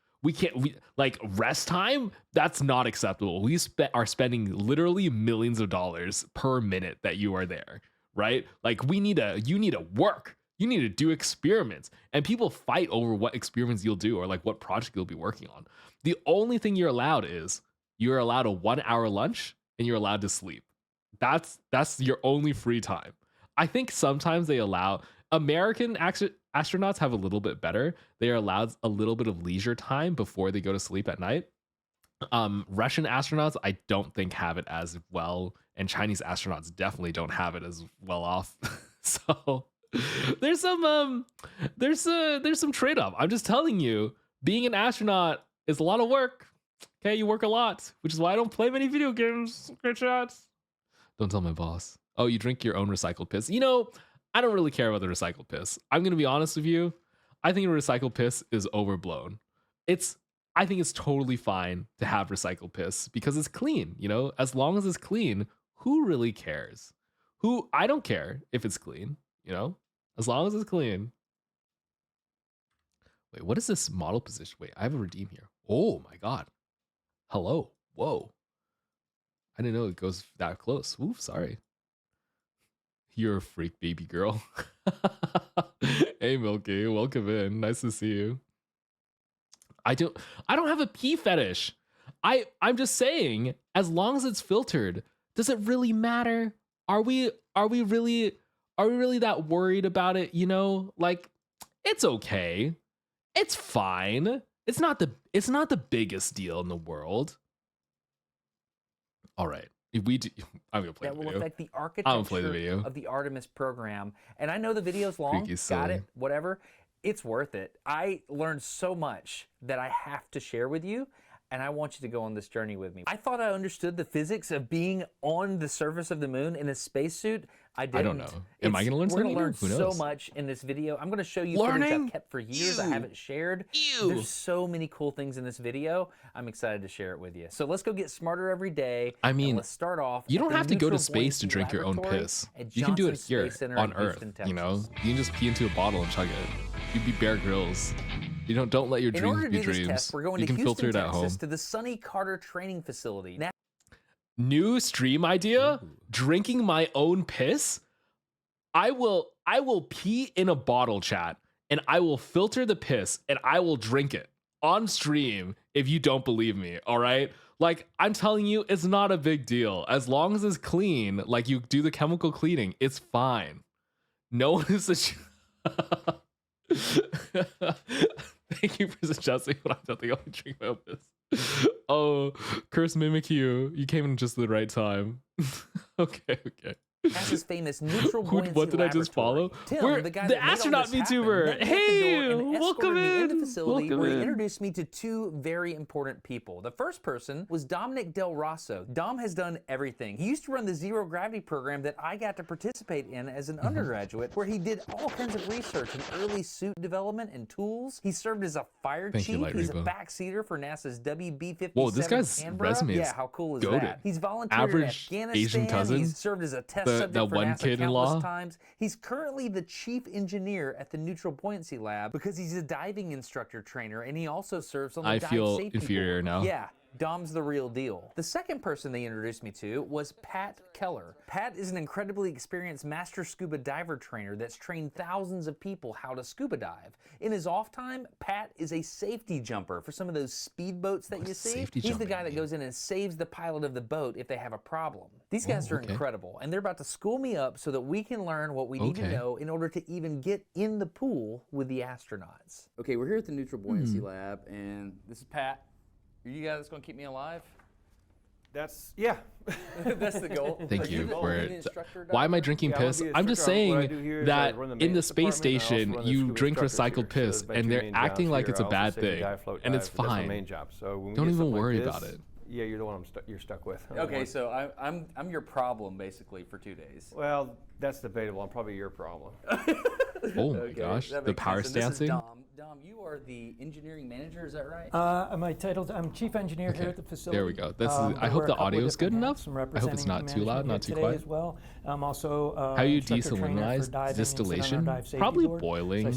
[SPEAKER 1] Like rest time, that's not acceptable. We are spending literally millions of dollars per minute that you are there. Right? Like you need to work. You need to do experiments. And people fight over what experiments you'll do or like what project you'll be working on. The only thing you're allowed is you're allowed a 1 hour lunch and you're allowed to sleep. That's your only free time. I think sometimes they allow American astronauts have a little bit better. They are allowed a little bit of leisure time before they go to sleep at night. Russian astronauts, I don't think have it as well, and Chinese astronauts definitely don't have it as well off. So There's some trade-off. I'm just telling you, being an astronaut is a lot of work. Okay, you work a lot, which is why I don't play many video games. Great shots. Don't tell my boss. Oh, you drink your own recycled piss. You know, I don't really care about the recycled piss. I'm gonna be honest with you. I think recycled piss is overblown. I think it's totally fine to have recycled piss because it's clean, you know? As long as it's clean, who really cares? I don't care if it's clean, you know? As long as it's clean. Wait, what is this model position? Wait, I have a redeem here. Oh my God. Hello. Whoa. I didn't know it goes that close. Ooh, sorry. You're a freak, baby girl. Hey, Milky, welcome in. Nice to see you. I don't have a pee fetish. I'm just saying, as long as it's filtered, does it really matter? Are we really that worried about it? You know, like, it's okay. It's fine. It's not the biggest deal in the world. All right. I'm gonna play the video. That will affect
[SPEAKER 2] the architecture of the Artemis program. And I know the video's long. Got it. Whatever. It's worth it. I learned so much that I have to share with you, and I want you to go on this journey with me. I thought I understood the physics of being on the surface of the moon in a spacesuit. I didn't.
[SPEAKER 1] I don't know. Am I going to learn something?
[SPEAKER 2] We're going to learn so much in this video. I'm going to show you footage I've kept for years. I haven't shared. There's so many cool things in this video. I'm excited to share it with you. So let's go get smarter every day.
[SPEAKER 1] I mean,
[SPEAKER 2] let's start off.
[SPEAKER 1] You don't have to go to space to drink your own piss. You can do it here on Earth. You know, you can just pee into a bottle and chug it. You'd be Bear Grylls. You don't let your dreams be dreams.
[SPEAKER 2] Test, we're going
[SPEAKER 1] you
[SPEAKER 2] to
[SPEAKER 1] can
[SPEAKER 2] Houston,
[SPEAKER 1] filter it at
[SPEAKER 2] Texas,
[SPEAKER 1] home.
[SPEAKER 2] To the Sonny Carter Training Facility.
[SPEAKER 1] New stream idea? Ooh. Drinking my own piss? I will pee in a bottle, chat, and I will filter the piss and I will drink it on stream if you don't believe me, all right? Like, I'm telling you, it's not a big deal. As long as it's clean, like you do the chemical cleaning, it's fine. No one is Thank you for suggesting, but I don't think I'll drink my own piss. Oh, Curse Mimic you came in just the right time. Okay.
[SPEAKER 2] NASA's famous neutral buoyancy
[SPEAKER 1] What did I just follow?
[SPEAKER 2] Tim,
[SPEAKER 1] the astronaut Vtuber. Hey, welcome in.
[SPEAKER 2] The facility where he introduced me to two very important people. The first person was Dominic Del Rosso. Dom has done everything. He used to run the zero gravity program that I got to participate in as an undergraduate, where he did all kinds of research in early suit development and tools. He served as a fire chief. He's a backseater for NASA's WB-57.
[SPEAKER 1] Whoa, this guy's
[SPEAKER 2] Canberra.
[SPEAKER 1] resume is
[SPEAKER 2] how cool is
[SPEAKER 1] goated.
[SPEAKER 2] that? He's volunteered
[SPEAKER 1] Average
[SPEAKER 2] in Afghanistan.
[SPEAKER 1] Asian cousin.
[SPEAKER 2] He's served as a test subject for NASA countless times. He's currently the chief engineer at the Neutral Buoyancy Lab because he's a diving instructor trainer, and he also serves on the dive
[SPEAKER 1] feel
[SPEAKER 2] safety
[SPEAKER 1] inferior
[SPEAKER 2] board.
[SPEAKER 1] now.
[SPEAKER 2] Yeah. Dom's the real deal. The second person they introduced me to was Pat Keller. Pat is an incredibly experienced master scuba diver trainer that's trained thousands of people how to scuba dive. In his off time, Pat is a safety jumper for some of those speedboats that you see. He's the guy that goes in and saves the pilot of the boat if they have a problem. These guys are incredible, and they're about to school me up so that we can learn what we need to know in order to even get in the pool with the astronauts. Okay, we're here at the Neutral Buoyancy Lab, and this is Pat. Are you guys going to keep me alive?
[SPEAKER 5] That's
[SPEAKER 2] the goal.
[SPEAKER 1] Thank you for it. Why am I drinking piss? I'm just saying that in the space station, you drink recycled piss, and they're acting like it's a bad thing, and it's fine. Don't even worry about it.
[SPEAKER 5] Yeah, you're the one you're stuck with.
[SPEAKER 2] Okay, so I'm your problem basically for 2 days.
[SPEAKER 5] Well, that's debatable. I'm probably your problem.
[SPEAKER 1] Oh my gosh, the power stancing.
[SPEAKER 2] Dom, you are the engineering manager, is that right?
[SPEAKER 6] I'm chief engineer here at the facility.
[SPEAKER 1] There we go. This is. I hope the audio is good enough. I hope it's not too loud, not too quiet.
[SPEAKER 6] As well. I'm also
[SPEAKER 1] how you desalinize distillation? Probably boiling.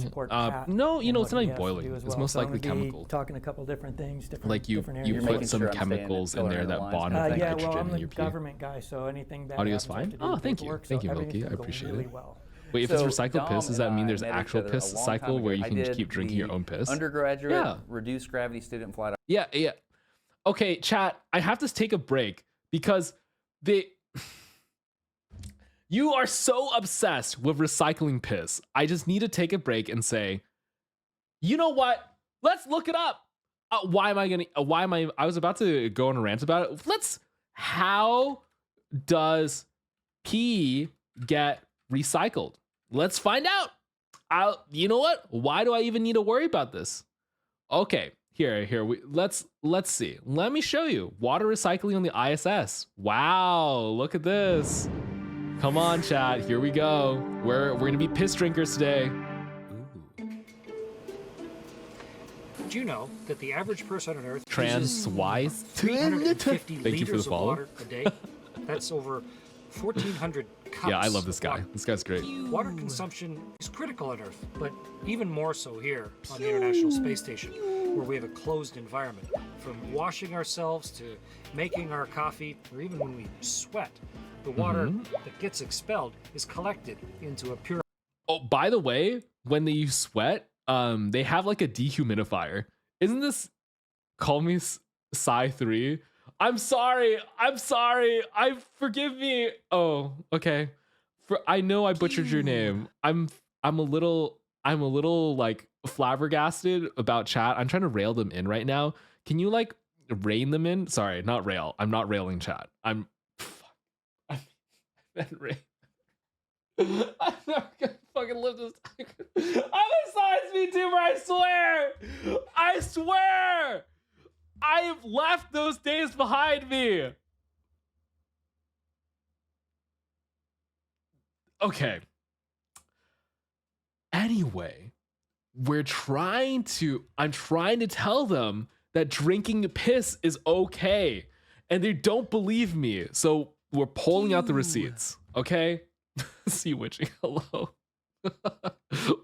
[SPEAKER 1] No, you know, it's not even boiling. It's most likely chemical.
[SPEAKER 6] Talking a couple different things,
[SPEAKER 1] like you put some chemicals in there that bond with
[SPEAKER 6] yeah,
[SPEAKER 1] nitrogen
[SPEAKER 6] well, I'm
[SPEAKER 1] in your
[SPEAKER 6] the government guy, so anything that
[SPEAKER 1] audio's fine. Oh, thank you, Milky. I appreciate it. Wait, if
[SPEAKER 2] so
[SPEAKER 1] it's recycled piss, does that mean there's
[SPEAKER 2] met
[SPEAKER 1] actual piss cycle where you can just keep drinking your own piss?
[SPEAKER 2] Undergraduate, reduced gravity student flight.
[SPEAKER 1] Yeah. Okay, chat, I have to take a break because you are so obsessed with recycling piss. I just need to take a break and say, you know what? Let's look it up. I was about to go on a rant about it. How does pee get recycled? let's find out. You know what? Why do I even need to worry about this? Okay, let's see. Let me show you water recycling on the ISS. Wow, look at this. Come on, chat. Here we go. We're gonna be piss drinkers today.
[SPEAKER 7] Did you know that the average person on Earth
[SPEAKER 1] Trans-wise?
[SPEAKER 7] 350
[SPEAKER 1] Thank you for the
[SPEAKER 7] liters of
[SPEAKER 1] follow.
[SPEAKER 7] water a day? That's over 1,400 cups.
[SPEAKER 1] Yeah, I love this guy.
[SPEAKER 7] Water.
[SPEAKER 1] This guy's great.
[SPEAKER 7] Water consumption is critical on Earth, but even more so here on the International Space Station, where we have a closed environment. From washing ourselves to making our coffee, or even when we sweat, the water that gets expelled is collected into a pure.
[SPEAKER 1] Oh, by the way, when they use sweat, they have like a dehumidifier. Isn't this Call Me Psy 3? I'm sorry. Forgive me. Oh, okay. I know I butchered your name. I'm a little like flabbergasted about chat. I'm trying to rail them in right now. Can you like rein them in? Sorry, not rail. I'm not railing chat. I'm rail. I'm never gonna fucking live this. I'm a science VTuber, I swear! I've left those days behind me. Okay. Anyway, I'm trying to tell them that drinking piss is okay. And they don't believe me. So we're pulling out the receipts. Okay? Sea Witching, hello.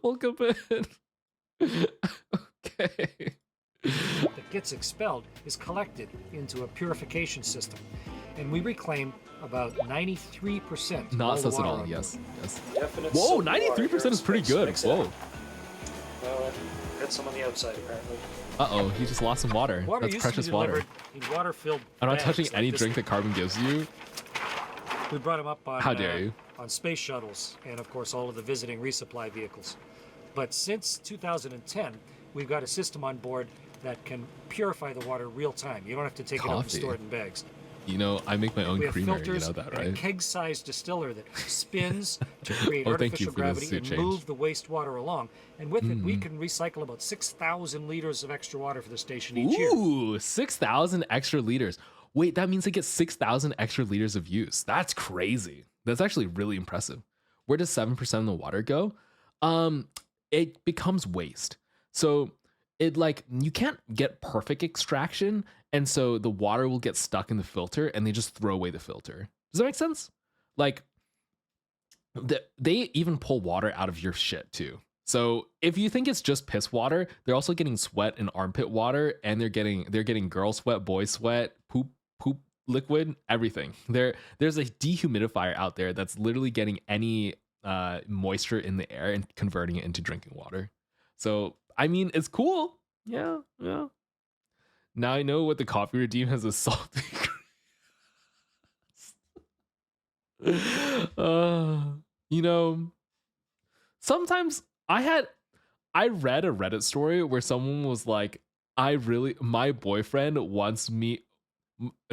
[SPEAKER 1] Welcome in. Okay.
[SPEAKER 7] That gets expelled is collected into a purification system, and we reclaim about 93%.
[SPEAKER 1] Not sus at all. Yes. Whoa, 93% is pretty good. Whoa.
[SPEAKER 7] Well, got some on the outside apparently.
[SPEAKER 1] Uh-oh, he just lost some water. That's precious water.
[SPEAKER 7] In water-filled
[SPEAKER 1] I'm not touching
[SPEAKER 7] like
[SPEAKER 1] any drink that Carbon gives you.
[SPEAKER 7] We brought him up on.
[SPEAKER 1] How dare you?
[SPEAKER 7] On space shuttles and of course all of the visiting resupply vehicles. But since 2010, we've got a system on board that can purify the water real time. You don't have to take it out and store it in bags.
[SPEAKER 1] You know, I make my own
[SPEAKER 7] We have
[SPEAKER 1] creamer.
[SPEAKER 7] filters
[SPEAKER 1] You know that,
[SPEAKER 7] and
[SPEAKER 1] right?
[SPEAKER 7] a keg-sized distiller that spins to create
[SPEAKER 1] Thank you
[SPEAKER 7] artificial
[SPEAKER 1] for the
[SPEAKER 7] gravity
[SPEAKER 1] suit
[SPEAKER 7] and
[SPEAKER 1] change.
[SPEAKER 7] move the wastewater along. And with it, we can recycle about 6,000 liters of extra water for the station each year.
[SPEAKER 1] Ooh, 6,000 extra liters. Wait, that means they get 6,000 extra liters of use. That's crazy. That's actually really impressive. Where does 7% of the water go? It becomes waste. So it like, you can't get perfect extraction. And so the water will get stuck in the filter and they just throw away the filter. Does that make sense? Like they even pull water out of your shit too. So if you think it's just piss water, they're also getting sweat and armpit water, and they're getting girl sweat, boy sweat, poop liquid, everything. There's a dehumidifier out there that's literally getting any moisture in the air and converting it into drinking water. So I mean, it's cool. Yeah. Now I know what the coffee redeem has a salty. You know, sometimes I read a Reddit story where someone was like, my boyfriend wants me,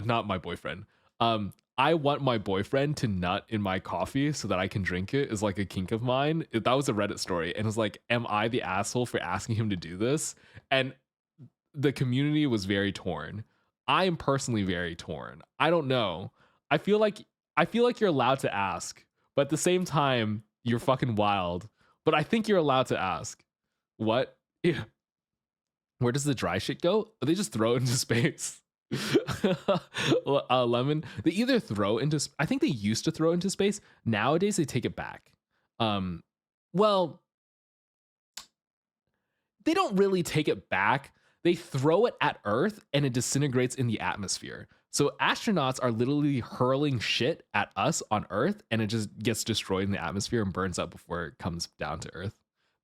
[SPEAKER 1] not my boyfriend. I want my boyfriend to nut in my coffee so that I can drink it, is like a kink of mine. That was a Reddit story. And it was like, am I the asshole for asking him to do this? And the community was very torn. I am personally very torn. I don't know. I feel like you're allowed to ask, but at the same time, you're fucking wild. But I think you're allowed to ask. What? Yeah. Where does the dry shit go? They just throw it into space. Lemon. They either throw into. I think they used to throw into space. Nowadays they take it back. Well, they don't really take it back. They throw it at Earth and it disintegrates in the atmosphere. So astronauts are literally hurling shit at us on Earth, and it just gets destroyed in the atmosphere and burns up before it comes down to Earth.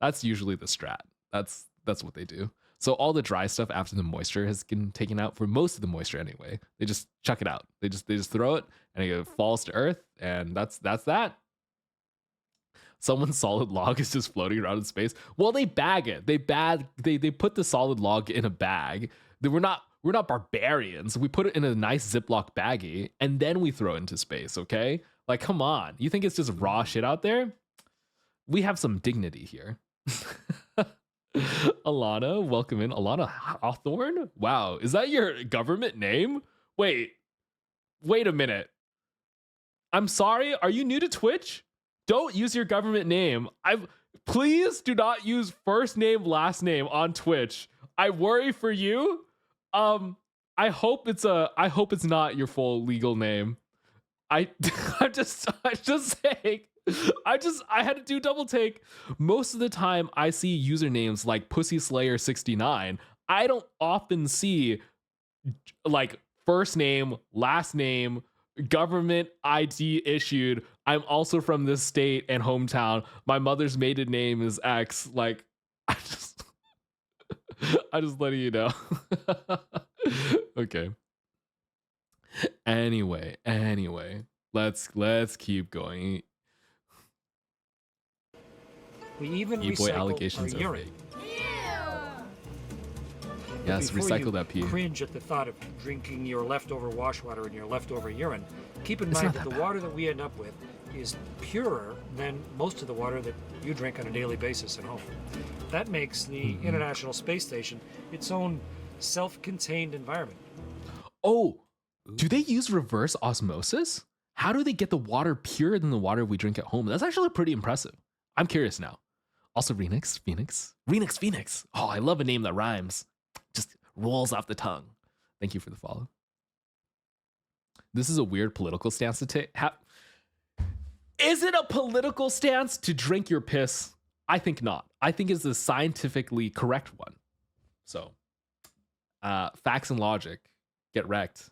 [SPEAKER 1] That's usually the strat. That's what they do. So all the dry stuff after the moisture has been taken out, for most of the moisture anyway, they just chuck it out. They just throw it and it falls to Earth, and that's that. Someone's solid log is just floating around in space. Well, they bag it. They put the solid log in a bag. We're not barbarians. We put it in a nice Ziploc baggie and then we throw it into space, okay? Like, come on. You think it's just raw shit out there? we have some dignity here. Alana, welcome in. Alana Hawthorne? Wow, is that your government name? Wait a minute. I'm sorry, are you new to Twitch? Don't use your government name. Please do not use first name, last name on Twitch. I worry for you. I hope it's not your full legal name. I'm just saying. I had to do double take. Most of the time I see usernames like Pussy Slayer 69. I don't often see like first name, last name, government ID issued. I'm also from this state and hometown. My mother's maiden name is X. Like, I just letting you know. Okay. Anyway, let's keep going.
[SPEAKER 7] We even
[SPEAKER 1] E-boy
[SPEAKER 7] recycle
[SPEAKER 1] allegations
[SPEAKER 7] our
[SPEAKER 1] are
[SPEAKER 7] urine.
[SPEAKER 1] fake. Yes,
[SPEAKER 7] Before
[SPEAKER 1] recycle
[SPEAKER 7] you
[SPEAKER 1] that pee.
[SPEAKER 7] Cringe at the thought of drinking your leftover wash water and your leftover urine. Keep in
[SPEAKER 1] It's
[SPEAKER 7] mind
[SPEAKER 1] not
[SPEAKER 7] that
[SPEAKER 1] that
[SPEAKER 7] the water that we end up with is purer than most of the water that you drink on a daily basis at home. That makes the International Space Station its own self-contained environment.
[SPEAKER 1] Oh, do they use reverse osmosis? How do they get the water purer than the water we drink at home? That's actually pretty impressive. I'm curious now. Also, Phoenix. Oh, I love a name that rhymes. Just rolls off the tongue. Thank you for the follow. This is a weird political stance to take. Is it a political stance to drink your piss? I think not. I think it's the scientifically correct one. So, facts and logic get wrecked.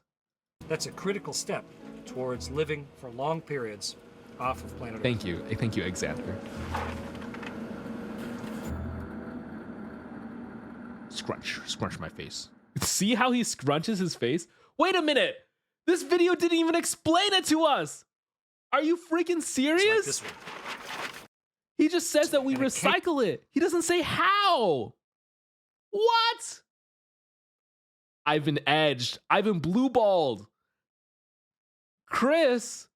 [SPEAKER 7] That's a critical step towards living for long periods off of planet Earth.
[SPEAKER 1] Thank you, Alexander. Scrunch my face. See how he scrunches his face? Wait a minute! This video didn't even explain it to us! Are you freaking serious?
[SPEAKER 7] Like this one.
[SPEAKER 1] He just says that we recycle it. He doesn't say how. What? I've been edged. I've been blue-balled. Chris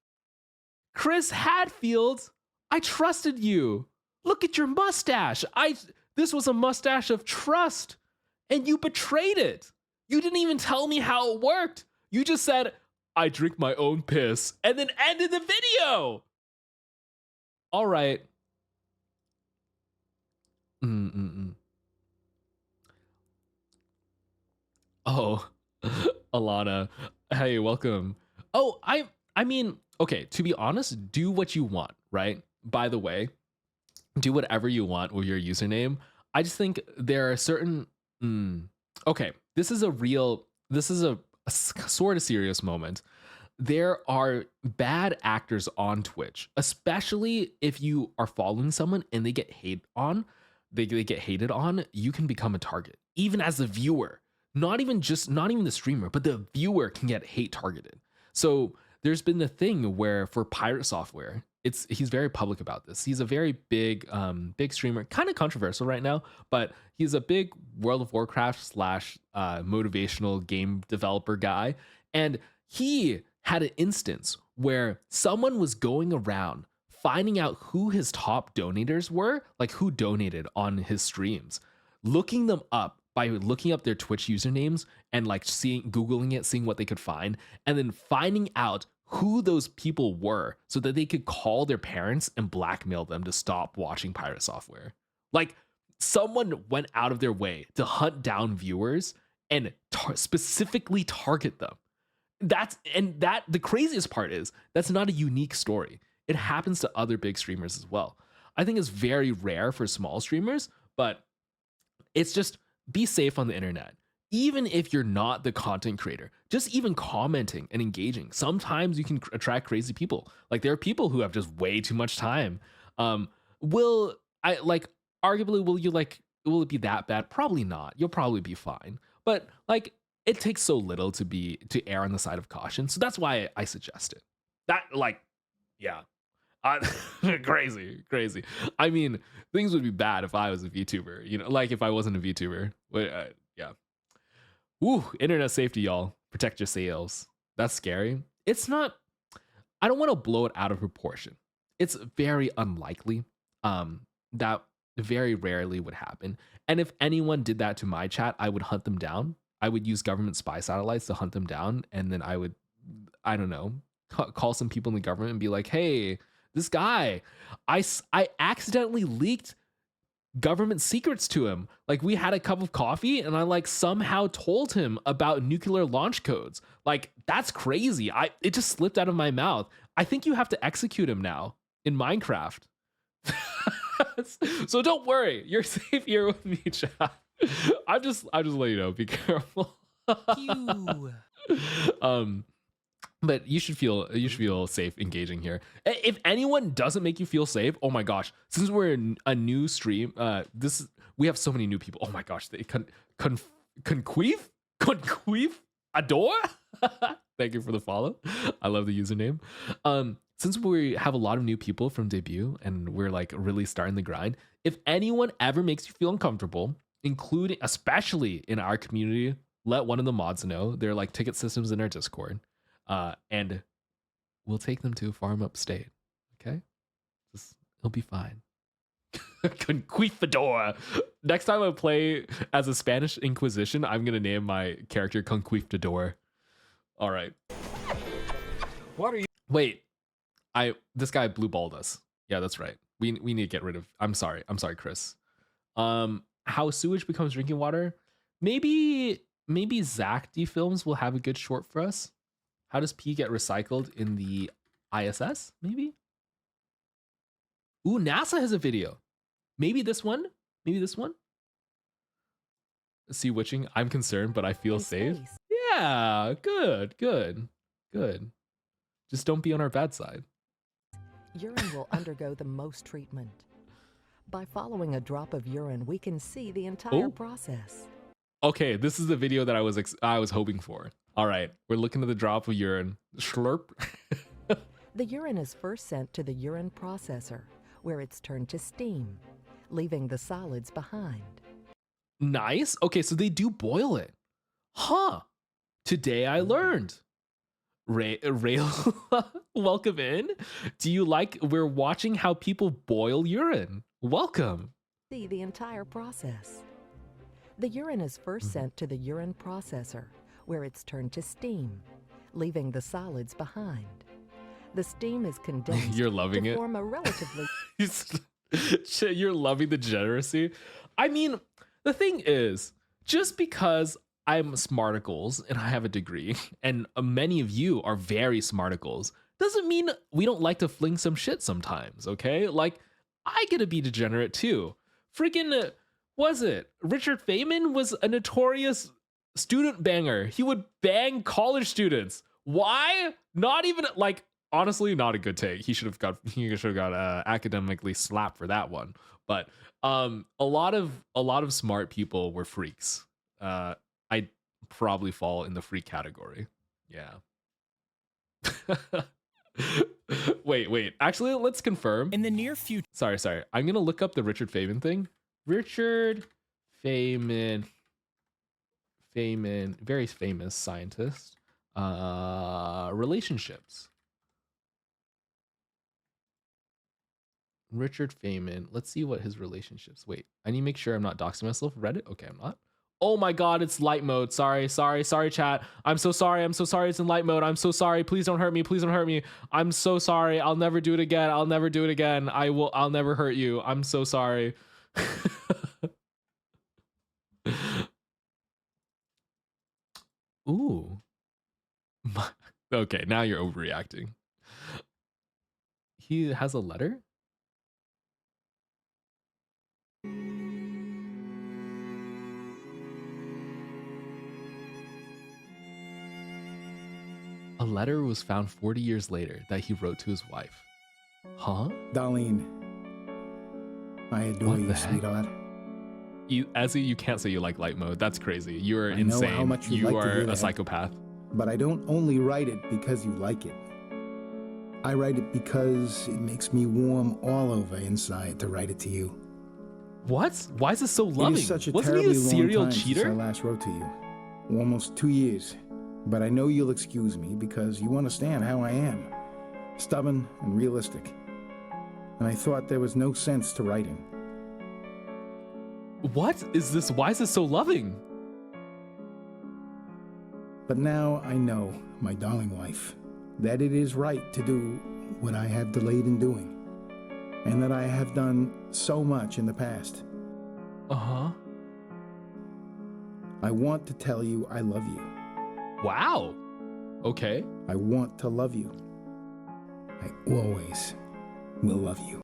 [SPEAKER 1] Hadfield, I trusted you. Look at your mustache. This was a mustache of trust, and you betrayed it. You didn't even tell me how it worked. You just said, I drink my own piss, and then ended the video. All right. Oh, Alana. Hey, welcome. Oh, I mean, okay, to be honest, do what you want, right? By the way, do whatever you want with your username. I just think there are certain okay, this is a sort of serious moment. There are bad actors on Twitch, especially if you are following someone and they get hated on, you can become a target. Even as a viewer, not even the streamer, but the viewer can get hate targeted. So there's been the thing where for Pirate Software, he's very public about this. He's a very big streamer, kind of controversial right now, but he's a big World of Warcraft / motivational game developer guy. And he had an instance where someone was going around finding out who his top donators were, like who donated on his streams, looking them up by looking up their Twitch usernames and like Googling it, seeing what they could find, and then finding out who those people were so that they could call their parents and blackmail them to stop watching Pirate Software. Like someone went out of their way to hunt down viewers and specifically target them. The craziest part is that's not a unique story. It happens to other big streamers as well. I think it's very rare for small streamers, but it's just be safe on the internet. Even if you're not the content creator, just even commenting and engaging, sometimes you can attract crazy people. Like there are people who have just way too much time. Will it be that bad? Probably not. You'll probably be fine. But like it takes so little to err on the side of caution. So that's why I suggest it. Crazy. I mean, things would be bad if I was a VTuber, like if I wasn't a VTuber. Yeah. Woo, internet safety, y'all. Protect your sales. That's scary. I don't want to blow it out of proportion. It's very unlikely. That very rarely would happen. And if anyone did that to my chat, I would hunt them down. I would use government spy satellites to hunt them down. And then I would, I don't know, call some people in the government and be like, hey, this guy, I accidentally leaked government secrets to him. Like, we had a cup of coffee and I like somehow told him about nuclear launch codes. Like, that's crazy. It just slipped out of my mouth. I think you have to execute him now in Minecraft. So don't worry, you're safe here with me, chat. I'm just letting you know, be careful. But you should feel safe engaging here. If anyone doesn't make you feel safe, oh my gosh, since we're in a new stream, we have so many new people. Oh my gosh, they conqueef adore. Thank you for the follow. I love the username. Since we have a lot of new people from debut and we're like really starting the grind, if anyone ever makes you feel uncomfortable, including especially in our community, let one of the mods know. They're like ticket systems in our Discord. And we'll take them to a farm upstate. Okay? It'll be fine. Conquistador. Next time I play as a Spanish Inquisition, I'm gonna name my character Conquistador. All right.
[SPEAKER 7] What are you?
[SPEAKER 1] Wait, this guy blue balled us. Yeah, that's right. We need to get rid of. I'm sorry, Chris. How sewage becomes drinking water? Maybe Zach D Films will have a good short for us. How does pee get recycled in the ISS? Maybe. Ooh, NASA has a video. Maybe this one. Sea witching. I'm concerned, but I feel safe. Yeah, good. Just don't be on our bad side.
[SPEAKER 8] Urine will undergo the most treatment. By following a drop of urine, we can see the entire process.
[SPEAKER 1] Okay, this is the video that I was hoping for. All right, we're looking at the drop of urine. Slurp.
[SPEAKER 8] The urine is first sent to the urine processor, where it's turned to steam, leaving the solids behind.
[SPEAKER 1] Nice. Okay, so they do boil it. Huh. Today I learned. Rail, welcome in. Do you like, we're watching how people boil urine. Welcome.
[SPEAKER 8] See the entire process. The urine is first sent to the urine processor, where it's turned to steam, leaving the solids behind. The steam is condensed
[SPEAKER 1] You're loving
[SPEAKER 8] to
[SPEAKER 1] it.
[SPEAKER 8] form a relatively...
[SPEAKER 1] You're loving the degeneracy. I mean, the thing is, just because I'm smarticles and I have a degree, and many of you are very smarticles, doesn't mean we don't like to fling some shit sometimes, okay? Like, I get to be degenerate too. Freaking, was it? Richard Feynman was a notorious student banger. He would bang college students. Why? Not even, like, honestly, not a good take. He should have got academically slapped for that one. But a lot of smart people were freaks. I probably fall in the freak category. Yeah. Wait. Actually, let's confirm.
[SPEAKER 9] In the near future.
[SPEAKER 1] Sorry. I'm gonna look up the Richard Feynman thing. Richard Feynman, very famous scientist. Relationships. Richard Feynman. Let's see what his relationships. Wait, I need to make sure I'm not doxing myself. Reddit? Okay, I'm not. Oh my God, it's light mode. Sorry, chat. I'm so sorry. It's in light mode. I'm so sorry. Please don't hurt me. I'm so sorry. I'll never do it again. I'll never hurt you. I'm so sorry. Ooh. Okay, now you're overreacting. He has a letter? A letter was found 40 years later that he wrote to his wife. Huh?
[SPEAKER 10] Darlene, I adore you, sweetheart.
[SPEAKER 1] You can't say you like light mode. That's crazy. You're insane.
[SPEAKER 10] I know how much you like
[SPEAKER 1] are a psychopath.
[SPEAKER 10] But I don't only write it because you like it. I write it because it makes me warm all over inside to write it to you.
[SPEAKER 1] What? Why is this so loving?
[SPEAKER 10] It is such a
[SPEAKER 1] Wasn't he a
[SPEAKER 10] terribly
[SPEAKER 1] serial
[SPEAKER 10] long time
[SPEAKER 1] cheater?
[SPEAKER 10] since I last wrote to you. Almost 2 years. But I know you'll excuse me because you understand how I am. Stubborn and realistic. and I thought there was no sense to writing.
[SPEAKER 1] What is this? Why is this so loving?
[SPEAKER 10] But now I know, my darling wife, that it is right to do what I have delayed in doing, and that I have done so much in the past.
[SPEAKER 1] Uh-huh.
[SPEAKER 10] I want to tell you I love you.
[SPEAKER 1] Wow. Okay.
[SPEAKER 10] I want to love you. I always will love you.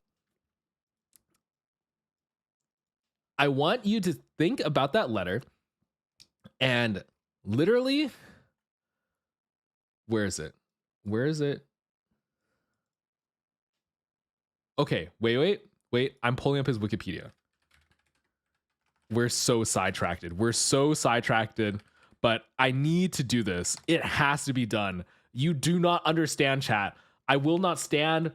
[SPEAKER 1] I want you to think about that letter and literally, where is it? Where is it? Okay, wait. I'm pulling up his Wikipedia. We're so sidetracked. But I need to do this. It has to be done. You do not understand, chat. I will not stand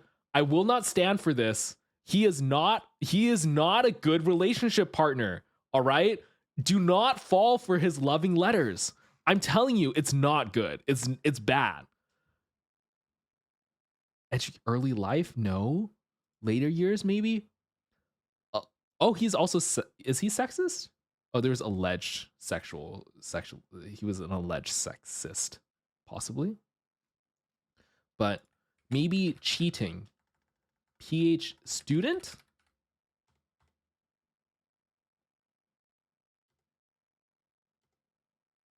[SPEAKER 1] for this. He is not a good relationship partner. All right? Do not fall for his loving letters. I'm telling you, it's not good. It's bad. Early life? No. Later years, maybe? Oh, he's also, is he sexist? Oh, there's alleged sexual, he was an alleged sexist, possibly. But maybe cheating. PH student?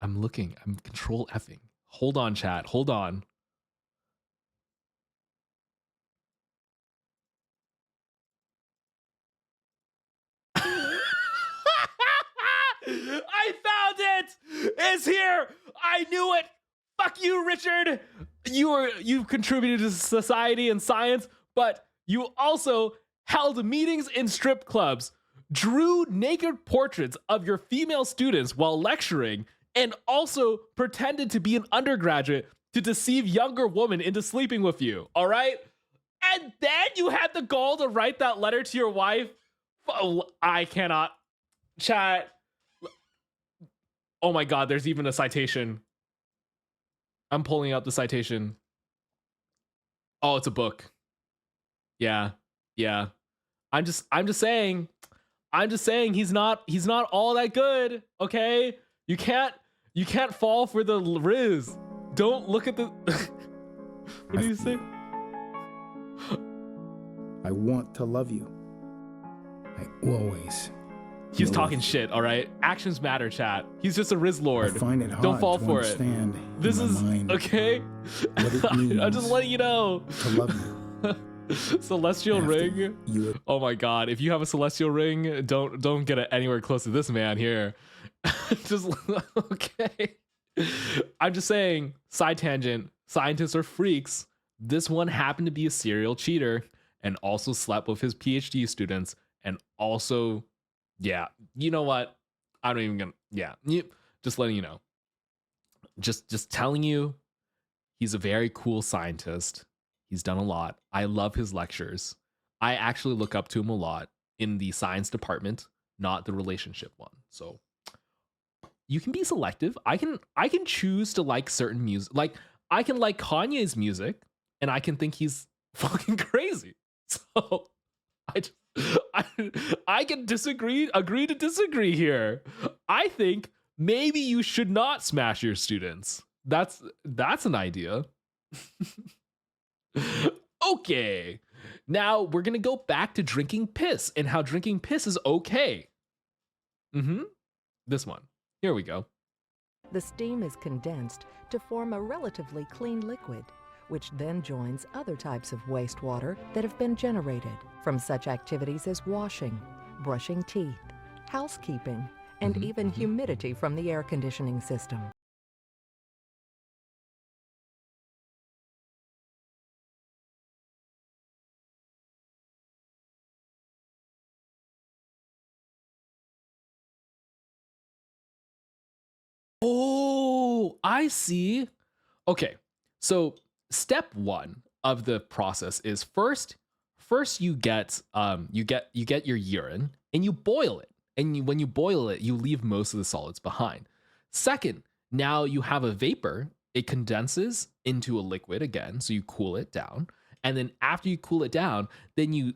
[SPEAKER 1] I'm control Fing. Hold on, chat, hold on. I found it! It's here! I knew it! Fuck you, Richard! You contributed to society and science, but you also held meetings in strip clubs, drew naked portraits of your female students while lecturing, and also pretended to be an undergraduate to deceive younger women into sleeping with you, all right? And then you had the gall to write that letter to your wife? I cannot. Chat. Oh my God, there's even a citation. I'm pulling up the citation. Oh, it's a book. Yeah. I'm just saying he's not all that good, okay? You can't fall for the Riz. Don't look at the What do you say?
[SPEAKER 10] I want to love you. I always.
[SPEAKER 1] He's talking shit, all right? Actions matter, chat. He's just a Riz Lord.
[SPEAKER 10] I find it hard
[SPEAKER 1] Don't fall
[SPEAKER 10] to
[SPEAKER 1] for it.
[SPEAKER 10] understand
[SPEAKER 1] This is okay.
[SPEAKER 10] What it means
[SPEAKER 1] I'm just letting you know.
[SPEAKER 10] to love you.
[SPEAKER 1] Celestial ring. Oh my God! If you have a celestial ring, don't get it anywhere close to this man here. Just okay. I'm just saying. Side tangent. Scientists are freaks. This one happened to be a serial cheater and also slept with his PhD students and also. Yeah, you know what? I don't even gonna. Yeah, just letting you know. Just telling you, he's a very cool scientist. He's done a lot. I love his lectures. I actually look up to him a lot in the science department, not the relationship one. So you can be selective. I can choose to like certain music. Like I can like Kanye's music, and I can think he's fucking crazy. So I can agree to disagree here. I think maybe you should not smash your students. That's an idea. Okay. Now we're going to go back to drinking piss and how drinking piss is okay. This one. Here we go.
[SPEAKER 8] The steam is condensed to form a relatively clean liquid, which then joins other types of wastewater that have been generated from such activities as washing, brushing teeth, housekeeping, and even humidity from the air conditioning system.
[SPEAKER 1] Oh, I see. Okay. So step one of the process is first you get your urine and you boil it. And when you boil it, you leave most of the solids behind. Second, now you have a vapor. It condenses into a liquid again, so you cool it down. And then after you cool it down, then you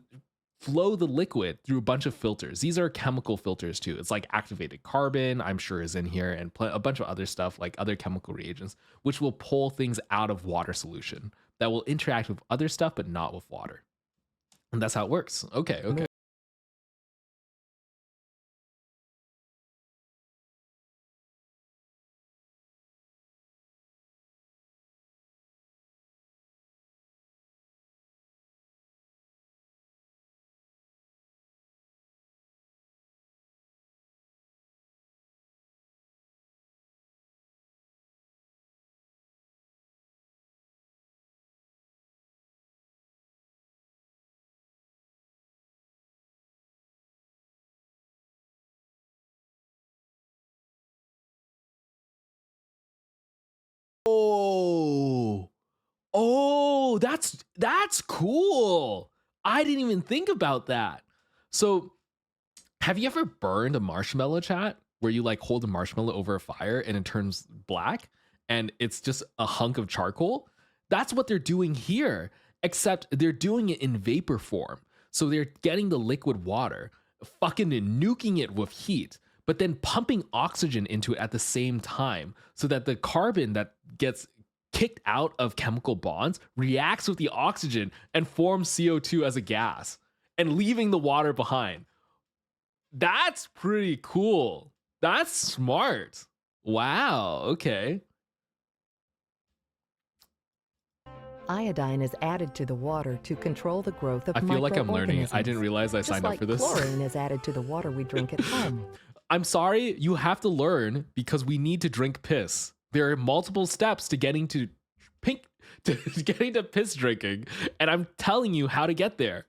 [SPEAKER 1] flow the liquid through a bunch of filters. These are chemical filters too. It's like activated carbon, I'm sure is in here, and a bunch of other stuff like other chemical reagents, which will pull things out of water solution that will interact with other stuff, but not with water. And that's how it works. Okay, okay. Oh, that's cool. I didn't even think about that. So, have you ever burned a marshmallow, chat, where you like hold a marshmallow over a fire and it turns black and it's just a hunk of charcoal? That's what they're doing here, except they're doing it in vapor form. So they're getting the liquid water, fucking nuking it with heat, but then pumping oxygen into it at the same time so that the carbon that gets kicked out of chemical bonds reacts with the oxygen and forms CO2 as a gas and leaving the water behind. That's pretty cool. That's smart. Wow, okay.
[SPEAKER 8] Iodine is added to the water to control the growth of
[SPEAKER 1] I feel like I'm learning. I didn't realize I signed up for this.
[SPEAKER 8] Chlorine is added to the water we drink at home.
[SPEAKER 1] I'm sorry, you have to learn because we need to drink piss. There are multiple steps to getting to piss drinking, and I'm telling you how to get there.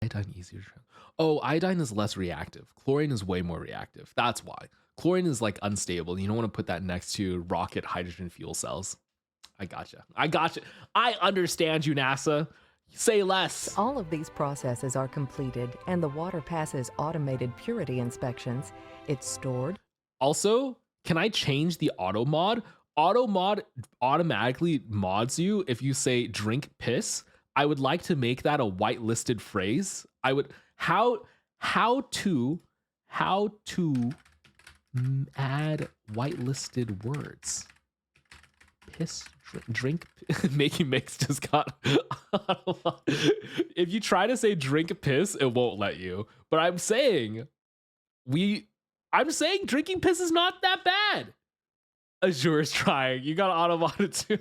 [SPEAKER 1] Iodine easier to drink. Oh, iodine is less reactive. Chlorine is way more reactive. That's why. Chlorine is like unstable. You don't want to put that next to rocket hydrogen fuel cells. I gotcha. I understand you, NASA. Say less.
[SPEAKER 8] All of these processes are completed and the water passes automated purity inspections. It's stored.
[SPEAKER 1] Also, can I change the auto mod? Auto mod automatically mods you if you say drink piss. I would like to make that a whitelisted phrase. I would how to add whitelisted words. Piss, drink, making mix just got. If you try to say drink piss, it won't let you. But I'm saying drinking piss is not that bad. Azure is trying. You got auto-modded too.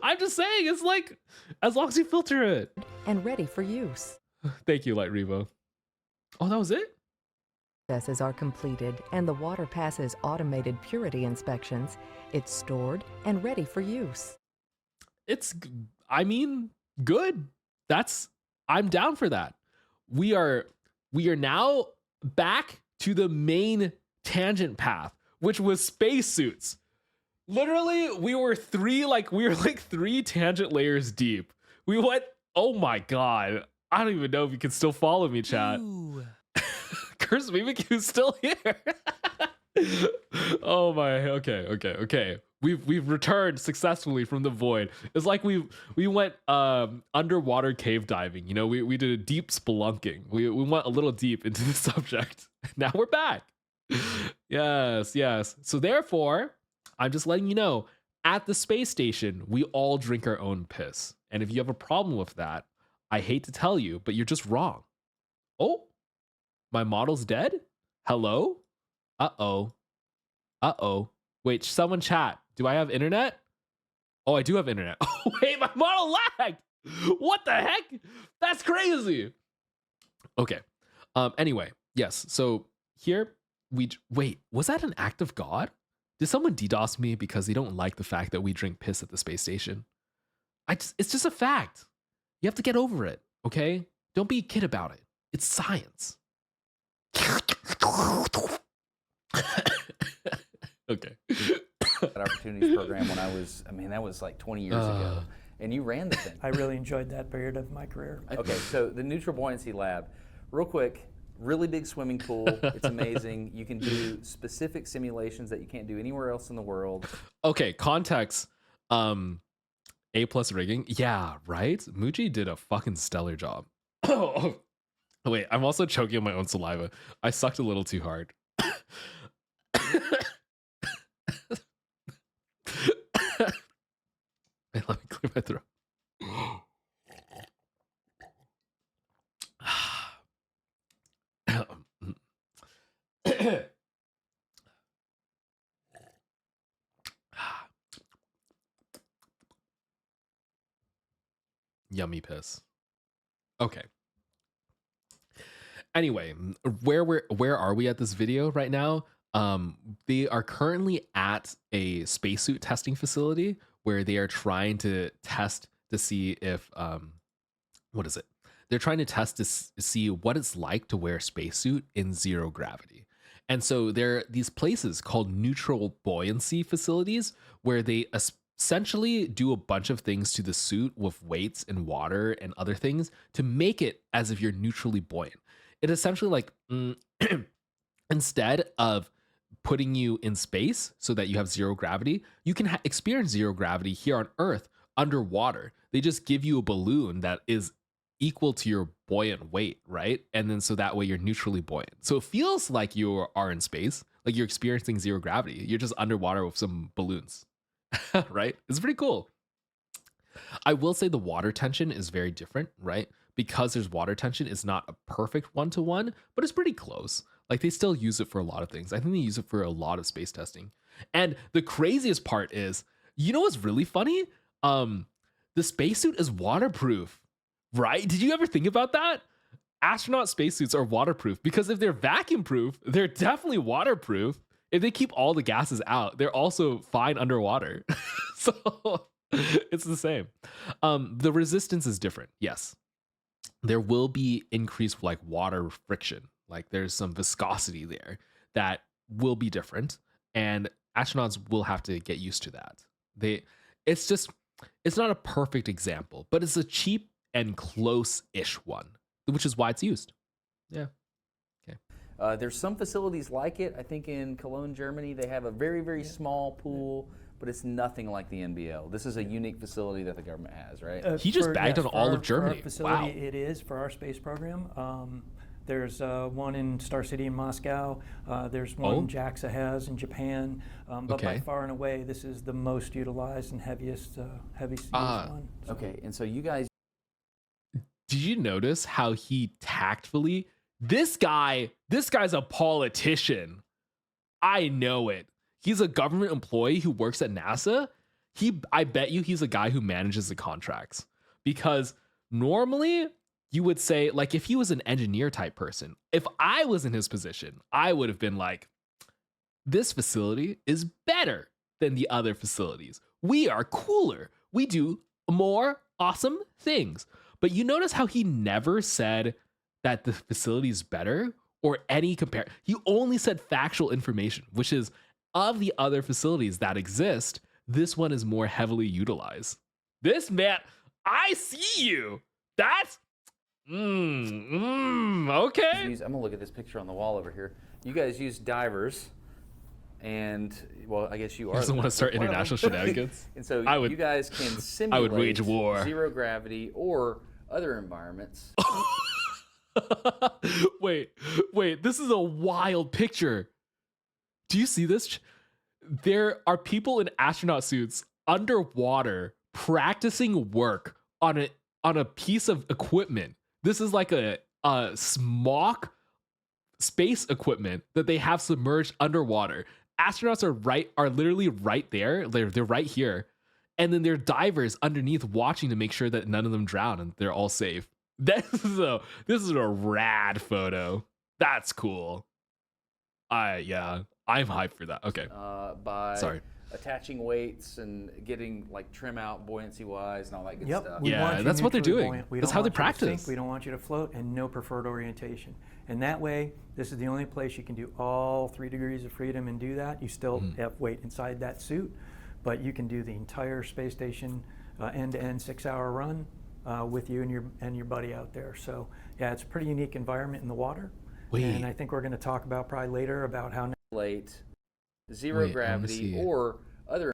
[SPEAKER 1] I'm just saying, it's like, as long as you filter it.
[SPEAKER 8] And ready for use.
[SPEAKER 1] Thank you, Light Revo. Oh, that was it?
[SPEAKER 8] Processes are completed and the water passes automated purity inspections. It's stored and ready for use.
[SPEAKER 1] Good. I'm down for that. We are now back to the main tangent path, which was spacesuits. Literally, we were like three tangent layers deep. We went, oh my God. I don't even know if you can still follow me, chat. Curse Mimikyu still here. Oh my, okay. We've returned successfully from the void. It's like we went underwater cave diving. You know, we did a deep spelunking. We went a little deep into the subject. Now we're back. Yes. So therefore, I'm just letting you know, at the space station, we all drink our own piss. And if you have a problem with that, I hate to tell you, but you're just wrong. Oh, my model's dead? Hello? Uh-oh. Wait, someone chat. Do I have internet? Oh, I do have internet. Oh, wait, my model lagged. What the heck? That's crazy. Okay. Anyway, yes. So here wait, was that an act of God? Did someone DDoS me because they don't like the fact that we drink piss at the space station? It's just a fact. You have to get over it, okay? Don't be a kid about it. It's science. Okay.
[SPEAKER 2] Opportunities program when I was, that was like 20 years ago. And you ran the thing.
[SPEAKER 6] I really enjoyed that period of my career.
[SPEAKER 2] Okay, so the Neutral Buoyancy Lab, real quick, really big swimming pool. It's amazing. You can do specific simulations that you can't do anywhere else in the world.
[SPEAKER 1] Okay, context. A+ rigging. Yeah, right? Muji did a fucking stellar job. Oh, wait, I'm also choking on my own saliva. I sucked a little too hard. Let me clear my throat. Yummy piss. Okay. Anyway, where are we at this video right now? They are currently at a spacesuit testing facility where they are trying to test to see if what is it? They're trying to test to see what it's like to wear a spacesuit in zero gravity. And so there are these places called neutral buoyancy facilities where they essentially do a bunch of things to the suit with weights and water and other things to make it as if you're neutrally buoyant. It essentially like instead of putting you in space so that you have zero gravity, you can experience zero gravity here on Earth underwater. They just give you a balloon that is equal to your buoyant weight, right? And then so that way you're neutrally buoyant. So it feels like you are in space, like you're experiencing zero gravity. You're just underwater with some balloons, right? It's pretty cool. I will say the water tension is very different, right? Because there's water tension, it's not a perfect one-to-one, but it's pretty close. Like they still use it for a lot of things. I think they use it for a lot of space testing. And the craziest part is, you know what's really funny? The spacesuit is waterproof, right? Did you ever think about that? Astronaut spacesuits are waterproof because if they're vacuum proof, they're definitely waterproof. If they keep all the gases out, they're also fine underwater. So it's the same. The resistance is different. Yes. There will be increased like water friction. Like there's some viscosity there that will be different, and astronauts will have to get used to that. It's not a perfect example, but it's a cheap and close-ish one, which is why it's used. Yeah. Okay.
[SPEAKER 2] There's some facilities like it. I think in Cologne, Germany, they have a very, very small pool, but it's nothing like the NBL. This is a unique facility that the government has, right?
[SPEAKER 1] He just bagged on all of Germany.
[SPEAKER 6] For our facility,
[SPEAKER 1] wow.
[SPEAKER 6] It is for our space program. There's one in Star City in Moscow. There's one JAXA has in Japan. But by far and away, this is the most utilized and heaviest used one.
[SPEAKER 2] So. Okay, and so you guys.
[SPEAKER 1] Did you notice how he tactfully? This guy's a politician. I know it. He's a government employee who works at NASA. I bet you he's a guy who manages the contracts, because normally you would say, like, if he was an engineer type person, if I was in his position, I would have been like, this facility is better than the other facilities. We are cooler. We do more awesome things. But you notice how he never said that the facility is better or any compare. He only said factual information, which is of the other facilities that exist, this one is more heavily utilized. This man, I see you. That's okay.
[SPEAKER 2] I'm gonna look at this picture on the wall over here. You guys use divers, and well, I guess you are.
[SPEAKER 1] Doesn't want to start international shenanigans.
[SPEAKER 2] And so you guys can simulate
[SPEAKER 1] I would wage war.
[SPEAKER 2] Zero gravity or other environments.
[SPEAKER 1] Wait, this is a wild picture. Do you see this? There are people in astronaut suits underwater practicing work on a piece of equipment. This is like a smock space equipment that they have submerged underwater. Astronauts are literally right there. They're right here. And then there are divers underneath watching to make sure that none of them drown and they're all safe. This is a rad photo. That's cool. I'm hyped for that. Okay. Sorry.
[SPEAKER 2] Attaching weights and getting like trim out buoyancy wise and all that good stuff.
[SPEAKER 1] Yeah, that's what they're doing. That's how they practice.
[SPEAKER 6] We don't want you to float, and no preferred orientation. And that way, this is the only place you can do all 3 degrees of freedom and do that. You still have weight inside that suit. but you can do the entire space station end-to-end 6-hour run with you and your buddy out there. So yeah, it's a pretty unique environment in the water.
[SPEAKER 1] Wait.
[SPEAKER 6] And I think we're going to talk about probably later about how
[SPEAKER 2] late, zero gravity, or other.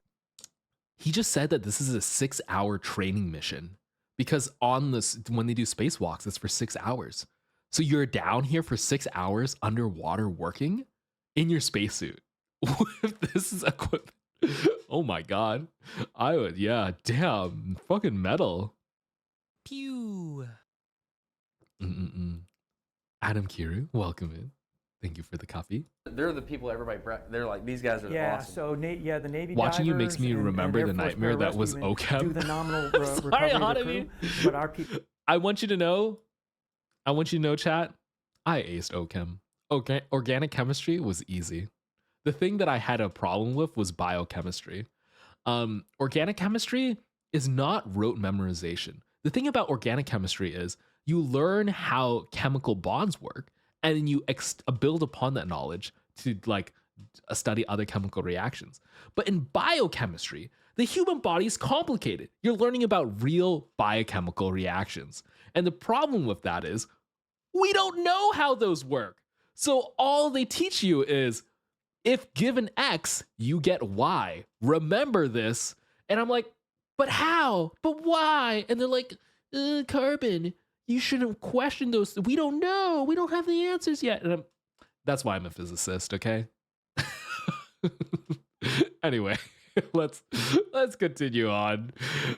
[SPEAKER 1] He just said that this is a 6-hour training mission because on this, when they do spacewalks, it's for 6 hours. So you're down here for 6 hours underwater working in your spacesuit. If this is equipment, oh my God. I would, yeah, damn, fucking metal. Pew. Adam Kiru, welcome in. Thank you for the coffee.
[SPEAKER 2] They're the people everybody, they're like, these guys are awesome.
[SPEAKER 6] So the Navy
[SPEAKER 1] watching
[SPEAKER 6] divers
[SPEAKER 1] you makes me remember the nightmare that was OChem.
[SPEAKER 6] Do the nominal
[SPEAKER 1] Sorry,
[SPEAKER 6] recovery crew, but our people.
[SPEAKER 1] I want you to know, chat, I aced OChem. Okay, organic chemistry was easy. The thing that I had a problem with was biochemistry. Organic chemistry is not rote memorization. The thing about organic chemistry is you learn how chemical bonds work, and then you build upon that knowledge to like study other chemical reactions. But in biochemistry, the human body is complicated. You're learning about real biochemical reactions. And the problem with that is we don't know how those work. So all they teach you is if given X, you get Y. Remember this. And I'm like, but how? But why? And they're like, carbon. You shouldn't question those. We don't know. We don't have the answers yet. And that's why I'm a physicist, okay? Anyway, let's continue on.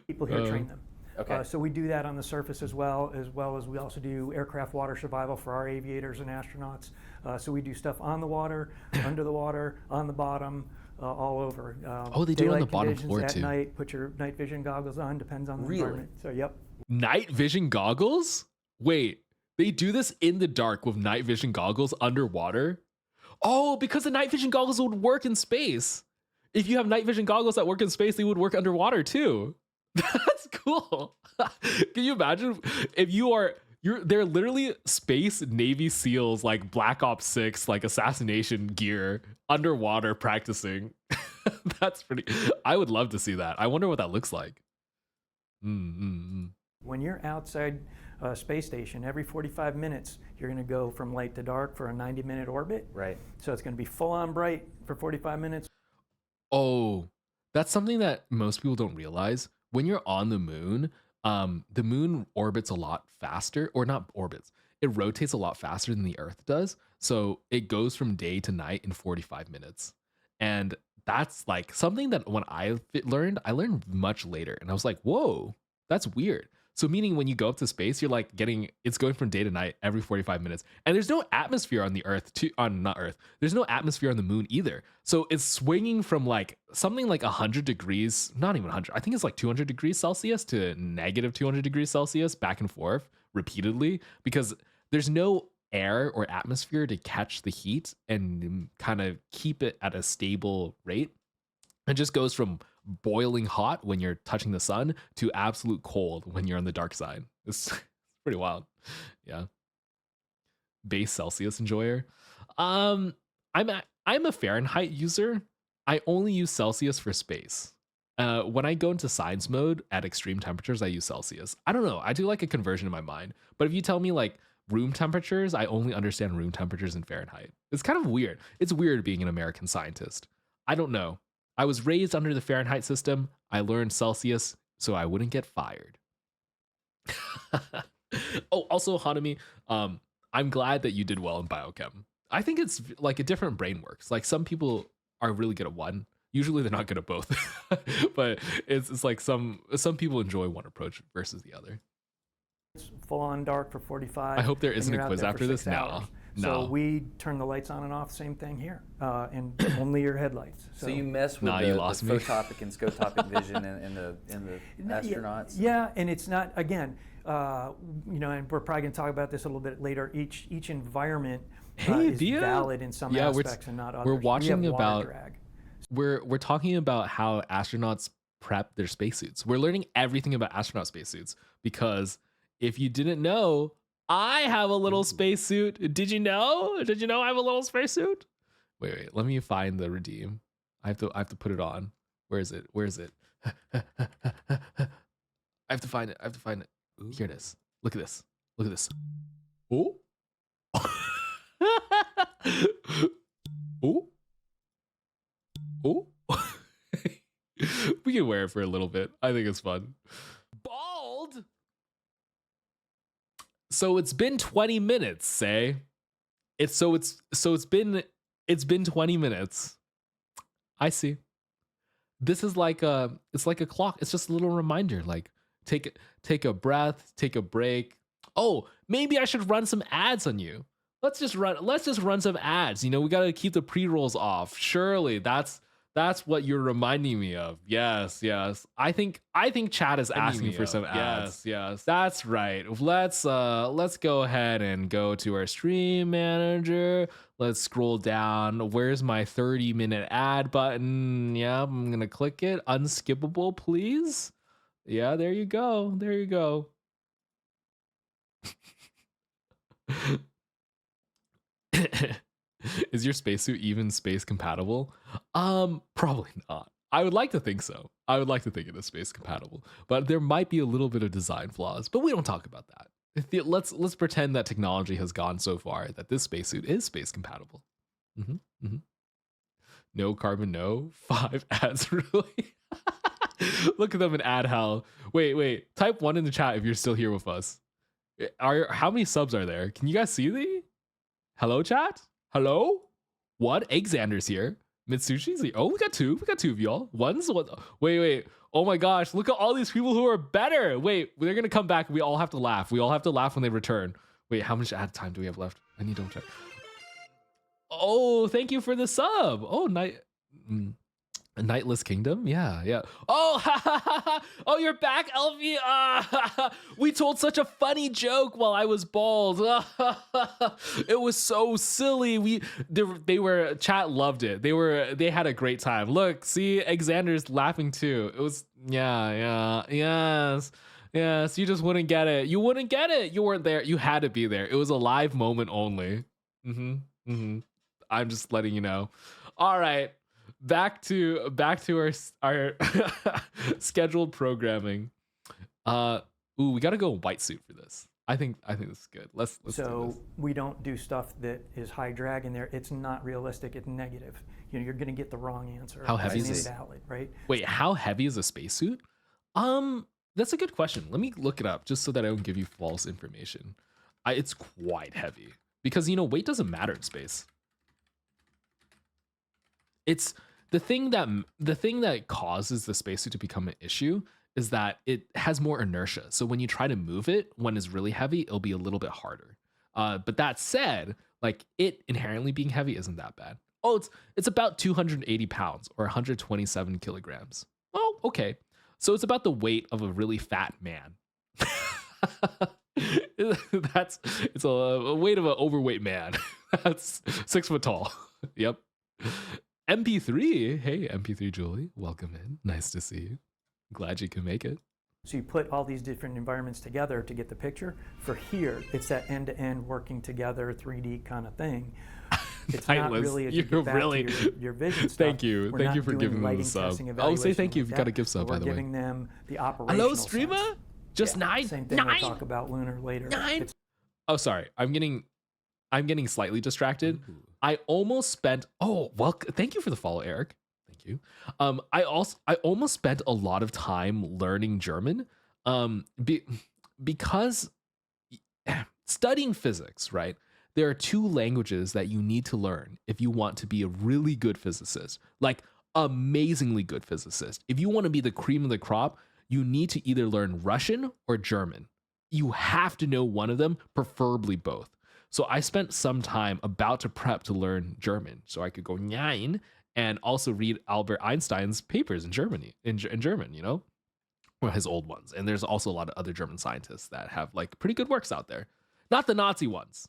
[SPEAKER 6] People here train them.
[SPEAKER 2] Okay.
[SPEAKER 6] So we do that on the surface as well as we also do aircraft water survival for our aviators and astronauts. So we do stuff on the water, under the water, on the bottom, all over.
[SPEAKER 1] They do it on the bottom floor
[SPEAKER 6] at
[SPEAKER 1] too.
[SPEAKER 6] Night, put your night vision goggles on, depends on the environment. So yep.
[SPEAKER 1] Night vision goggles? Wait, they do this in the dark with night vision goggles underwater? Oh, because the night vision goggles would work in space. If you have night vision goggles that work in space, they would work underwater too. That's cool. Can you imagine if they're literally space Navy SEALs like Black Ops 6, like assassination gear underwater practicing. That's pretty, I would love to see that. I wonder what that looks like.
[SPEAKER 6] When you're outside space station, every 45 minutes, you're going to go from light to dark for a 90-minute orbit.
[SPEAKER 2] Right.
[SPEAKER 6] So it's going to be full on bright for 45 minutes.
[SPEAKER 1] Oh, that's something that most people don't realize. When you're on the moon orbits a lot faster, or not orbits, it rotates a lot faster than the Earth does. So it goes from day to night in 45 minutes. And that's like something that when I learned much later. And I was like, whoa, that's weird. So meaning when you go up to space, you're like it's going from day to night every 45 minutes. And there's no atmosphere on the Earth There's no atmosphere on the moon either. So it's swinging from like something like 100 degrees, not even 100. I think it's like 200 degrees Celsius to negative 200 degrees Celsius back and forth repeatedly because there's no air or atmosphere to catch the heat and kind of keep it at a stable rate. It just goes from boiling hot when you're touching the sun to absolute cold when you're on the dark side. It's pretty wild. Yeah. Base Celsius enjoyer. I'm a Fahrenheit user. I only use Celsius for space. When I go into science mode at extreme temperatures, I use Celsius. I don't know. I do like a conversion in my mind. But if you tell me like room temperatures, I only understand room temperatures in Fahrenheit. It's kind of weird. It's weird being an American scientist. I don't know. I was raised under the Fahrenheit system. I learned Celsius so I wouldn't get fired. Oh, also, Hanami, I'm glad that you did well in biochem. I think it's like a different brain works. Like some people are really good at one. Usually they're not good at both. But it's like some people enjoy one approach versus the other.
[SPEAKER 6] It's full on dark for 45.
[SPEAKER 1] I hope there isn't a quiz after this. No.
[SPEAKER 6] So we turn the lights on and off, same thing here, and only your headlights.
[SPEAKER 2] So you mess with the photopic and scotopic vision in the astronauts?
[SPEAKER 6] Yeah, and it's not, again, and we're probably going to talk about this a little bit later. Each environment is valid in some aspects and not others.
[SPEAKER 1] We're watching we're talking about how astronauts prep their spacesuits. We're learning everything about astronaut spacesuits because if you didn't know, I have a little spacesuit. Did you know? Did you know I have a little spacesuit? Wait. Let me find the redeem. I have to put it on. Where is it? Where is it? I have to find it. I have to find it. Ooh. Here it is. Look at this. Look at this. Oh. Oh. Oh. We can wear it for a little bit. I think it's fun. Bald. So it's been 20 minutes, say. It's been 20 minutes. I see. This is like it's like a clock. It's just a little reminder, like take a breath, take a break. Oh, maybe I should run some ads on you. Let's just run some ads. You know, we got to keep the pre-rolls off. Surely that's what you're reminding me of. Yes. I think chat is asking for some ads. Yes. That's right. Let's go ahead and go to our stream manager. Let's scroll down. Where's my 30-minute ad button? Yeah, I'm going to click it. Unskippable, please. Yeah, there you go. There you go. Is your spacesuit even space compatible? Probably not. I would like to think so. I would like to think it is space compatible, but there might be a little bit of design flaws, but we don't talk about that. Let's pretend that technology has gone so far that this spacesuit is space compatible. No carbon, no 5 ads, really? Look at them in ad hell. Wait. Type 1 in the chat if you're still here with us. How many subs are there? Can you guys see the? Hello, chat? Hello? What? Xander's here. Mitsushi's here. Oh, we got two. We got 2 of y'all. One's what? Wait. Oh my gosh. Look at all these people who are better. Wait, they're going to come back. We all have to laugh. We all have to laugh when they return. Wait, how much ad time do we have left? I need to check. Oh, thank you for the sub. Oh, A Nightless Kingdom? Yeah. Oh, oh, you're back, Elfie. We told such a funny joke while I was bald. It was so silly. They were chat loved it. They had a great time. Look, see, Xander's laughing too. It was yes. You just wouldn't get it. You wouldn't get it. You weren't there. You had to be there. It was a live moment only. I'm just letting you know. All right. Back to our scheduled programming. We got to go white suit for this. I think this is good. Let's do this.
[SPEAKER 6] We don't do stuff that is high drag in there. It's not realistic. It's negative. You know, you're going to get the wrong answer.
[SPEAKER 1] How heavy is it?
[SPEAKER 6] Valid, right?
[SPEAKER 1] Wait, how heavy is a spacesuit? That's a good question. Let me look it up just so that I don't give you false information. It's quite heavy because weight doesn't matter in space. It's the thing that causes the spacesuit to become an issue is that it has more inertia. So when you try to move it when it's really heavy, it'll be a little bit harder. But that said, like it inherently being heavy isn't that bad. Oh, it's about 280 pounds or 127 kilograms. Oh, okay. So it's about the weight of a really fat man. It's a weight of an overweight man. That's 6 foot tall. Yep. MP3. Hey, MP3 Julie. Welcome in. Nice to see you. Glad you can make it.
[SPEAKER 6] So you put all these different environments together to get the picture. For here, it's that end-to-end working together 3D kind of thing. It's not really as you get back to your vision stuff.
[SPEAKER 1] Thank you. Thank you for giving them the sub. Oh, say thank you. You've got to give sub, by the way.
[SPEAKER 6] We're giving them the operational
[SPEAKER 1] Hello, streamer?
[SPEAKER 6] Sense.
[SPEAKER 1] Just 9?
[SPEAKER 6] Same thing we'll talk about lunar later.
[SPEAKER 1] 9? Oh, sorry. I'm getting slightly distracted. Ooh. I almost spent. Oh, well, thank you for the follow, Eric. Thank you. I almost spent a lot of time learning German. Because studying physics, right? There are 2 languages that you need to learn if you want to be a really good physicist, like amazingly good physicist. If you want to be the cream of the crop, you need to either learn Russian or German. You have to know one of them, preferably both. So I spent some time about to prep to learn German so I could go Nein and also read Albert Einstein's papers in German, or his old ones. And there's also a lot of other German scientists that have like pretty good works out there. Not the Nazi ones,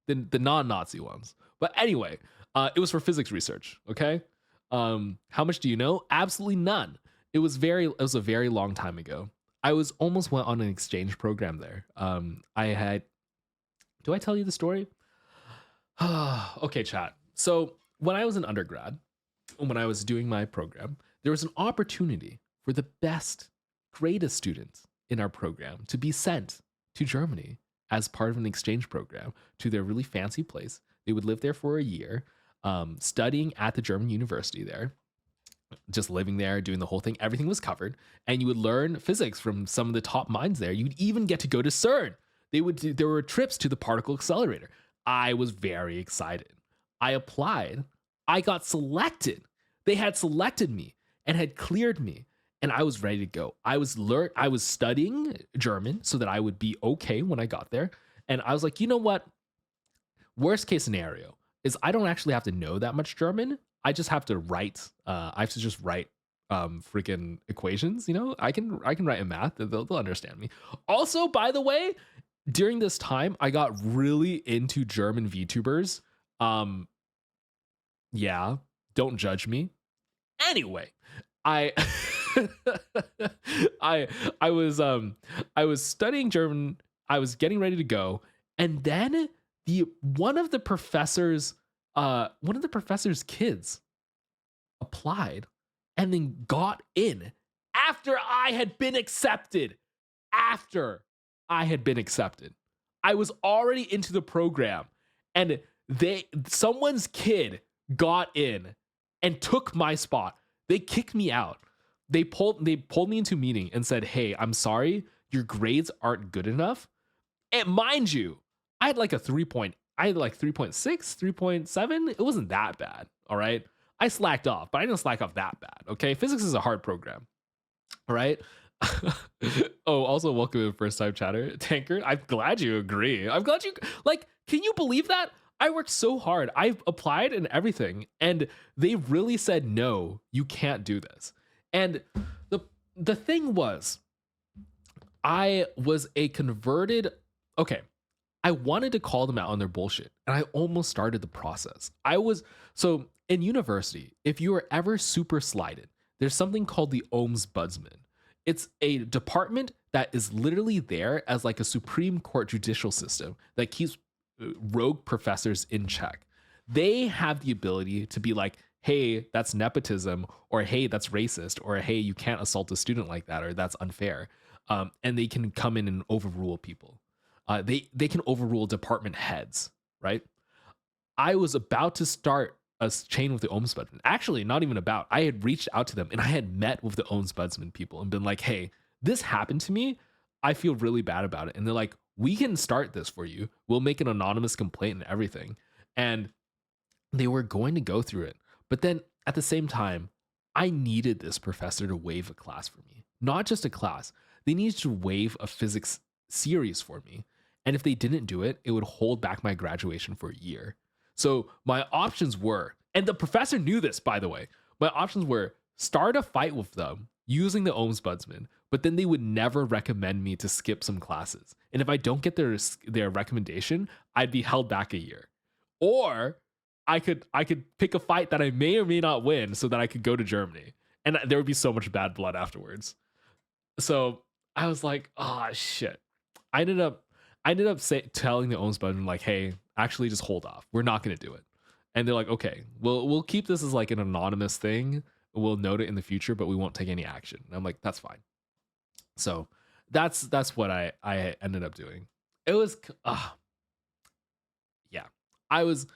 [SPEAKER 1] the non-Nazi ones. But anyway, it was for physics research, okay? How much do you know? Absolutely none. It was a very long time ago. I almost went on an exchange program there. Do I tell you the story? Okay, chat. So when I was an undergrad, when I was doing my program, there was an opportunity for the best, greatest students in our program to be sent to Germany as part of an exchange program to their really fancy place. They would live there for a year, studying at the German university there, just living there, doing the whole thing. Everything was covered, and you would learn physics from some of the top minds there. You'd even get to go to CERN. There were trips to the particle accelerator. I was very excited. I applied. I got selected. They had selected me and had cleared me, and I was ready to go. I was studying German so that I would be okay when I got there. And I was like, you know what? Worst case scenario is I don't actually have to know that much German. I just have to write. I have to just write freaking equations. You know, I can write in math. They'll understand me. Also, by the way, during this time, I got really into German VTubers. Yeah, don't judge me. Anyway, I I was studying German. I was getting ready to go, and then one of the professor's kids applied and then got in after I had been accepted. I was already into the program, and someone's kid got in and took my spot. They kicked me out. They pulled me into a meeting and said, "Hey, I'm sorry, your grades aren't good enough." And mind you, I had like 3.6, 3.7. It wasn't that bad. All right. I slacked off, but I didn't slack off that bad. Okay. Physics is a hard program. All right. Oh, also welcome to first time chatter. Tankard, I'm glad you agree. I'm glad you can you believe that? I worked so hard. I applied and everything, and they really said, no, you can't do this. And the thing was, I was a converted, okay, I wanted to call them out on their bullshit, and I almost started the process. So in university, if you are ever super slighted, there's something called the Ombudsman. It's a department that is literally there as like a Supreme Court judicial system that keeps rogue professors in check. They have the ability to be like, hey, that's nepotism, or hey, that's racist, or hey, you can't assault a student like that, or that's unfair. And they can come in and overrule people. They can overrule department heads, right? I was about to start a chain with the Ombudsman. Actually, not even about. I had reached out to them, and I had met with the Ombudsman people and been like, hey, this happened to me. I feel really bad about it. And they're like, we can start this for you. We'll make an anonymous complaint and everything. And they were going to go through it. But then at the same time, I needed this professor to waive a class for me. Not just a class. They needed to waive a physics series for me. And if they didn't do it, it would hold back my graduation for a year. So my options were, and the professor knew this, by the way, my options were start a fight with them using the Ombudsman, but then they would never recommend me to skip some classes. And if I don't get their recommendation, I'd be held back a year. Or I could pick a fight that I may or may not win so that I could go to Germany. And there would be so much bad blood afterwards. So I was like, oh shit. I ended up telling the Ombudsman like, hey, actually just hold off. We're not going to do it. And they're like, okay, we'll keep this as like an anonymous thing. We'll note it in the future, but we won't take any action. And I'm like, that's fine. So that's what I ended up doing. It was, yeah, I was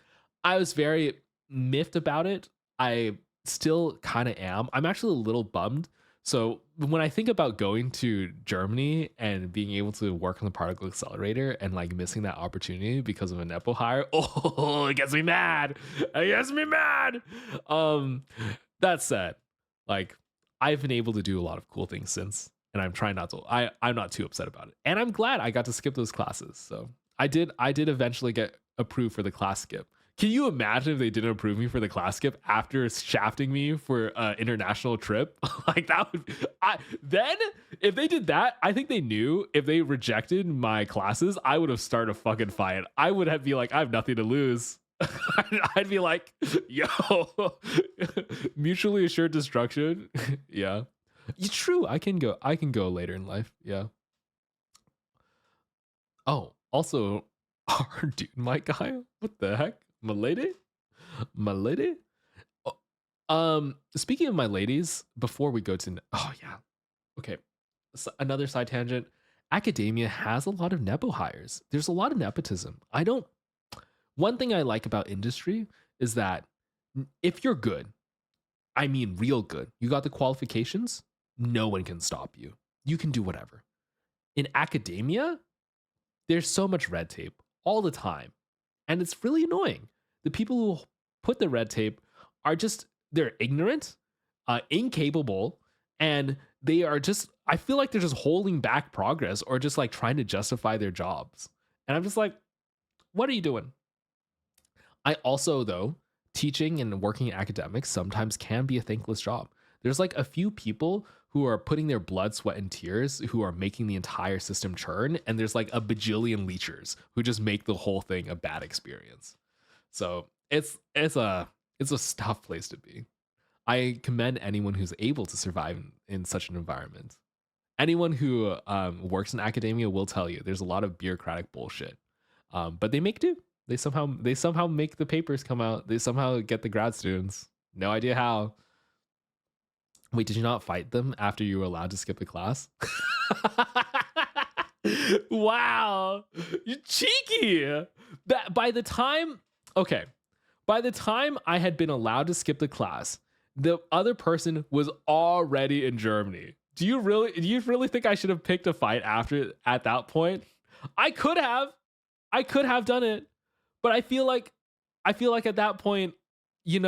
[SPEAKER 1] very miffed about it. I still kind of am. I'm actually a little bummed. So when I think about going to Germany and being able to work on the particle accelerator and like missing that opportunity because of a Nepo hire, oh, it gets me mad. That said, like I've been able to do a lot of cool things since, and I'm trying not to. I'm not too upset about it, and I'm glad I got to skip those classes. So I did eventually get approved for the class skip. Can you imagine if they didn't approve me for the class skip after shafting me for an international trip? Like that would, then if they did that, I think they knew if they rejected my classes, I would have started a fucking fight. I would have be like, I have nothing to lose. I'd be like, yo, mutually assured destruction. Yeah, it's true. I can go later in life. Yeah. Oh, also, our dude, my guy. What the heck? My lady? Oh, Speaking of my ladies, before we go to, oh yeah, okay, so another side tangent. Academia has a lot of nepo hires. There's a lot of nepotism. One thing I like about industry is that if you're good, I mean real good, you got the qualifications, no one can stop you. You can do whatever. In academia, there's so much red tape all the time, and it's really annoying. The people who put the red tape are they're ignorant, incapable, and they are I feel like they're just holding back progress or just like trying to justify their jobs. And I'm just like, what are you doing? I also, though, teaching and working in academics sometimes can be a thankless job. There's like a few people who are putting their blood, sweat, and tears who are making the entire system churn. And there's like a bajillion leechers who just make the whole thing a bad experience. So it's a tough place to be. I commend anyone who's able to survive in such an environment. Anyone who works in academia will tell you there's a lot of bureaucratic bullshit, but they make do. They somehow make the papers come out. They somehow get the grad students. No idea how. Wait, did you not fight them after you were allowed to skip the class? Wow, you cheeky. By the time I had been allowed to skip the class, the other person was already in Germany. Do you really think I should have picked a fight at that point? I could have done it, but I feel like at that point, I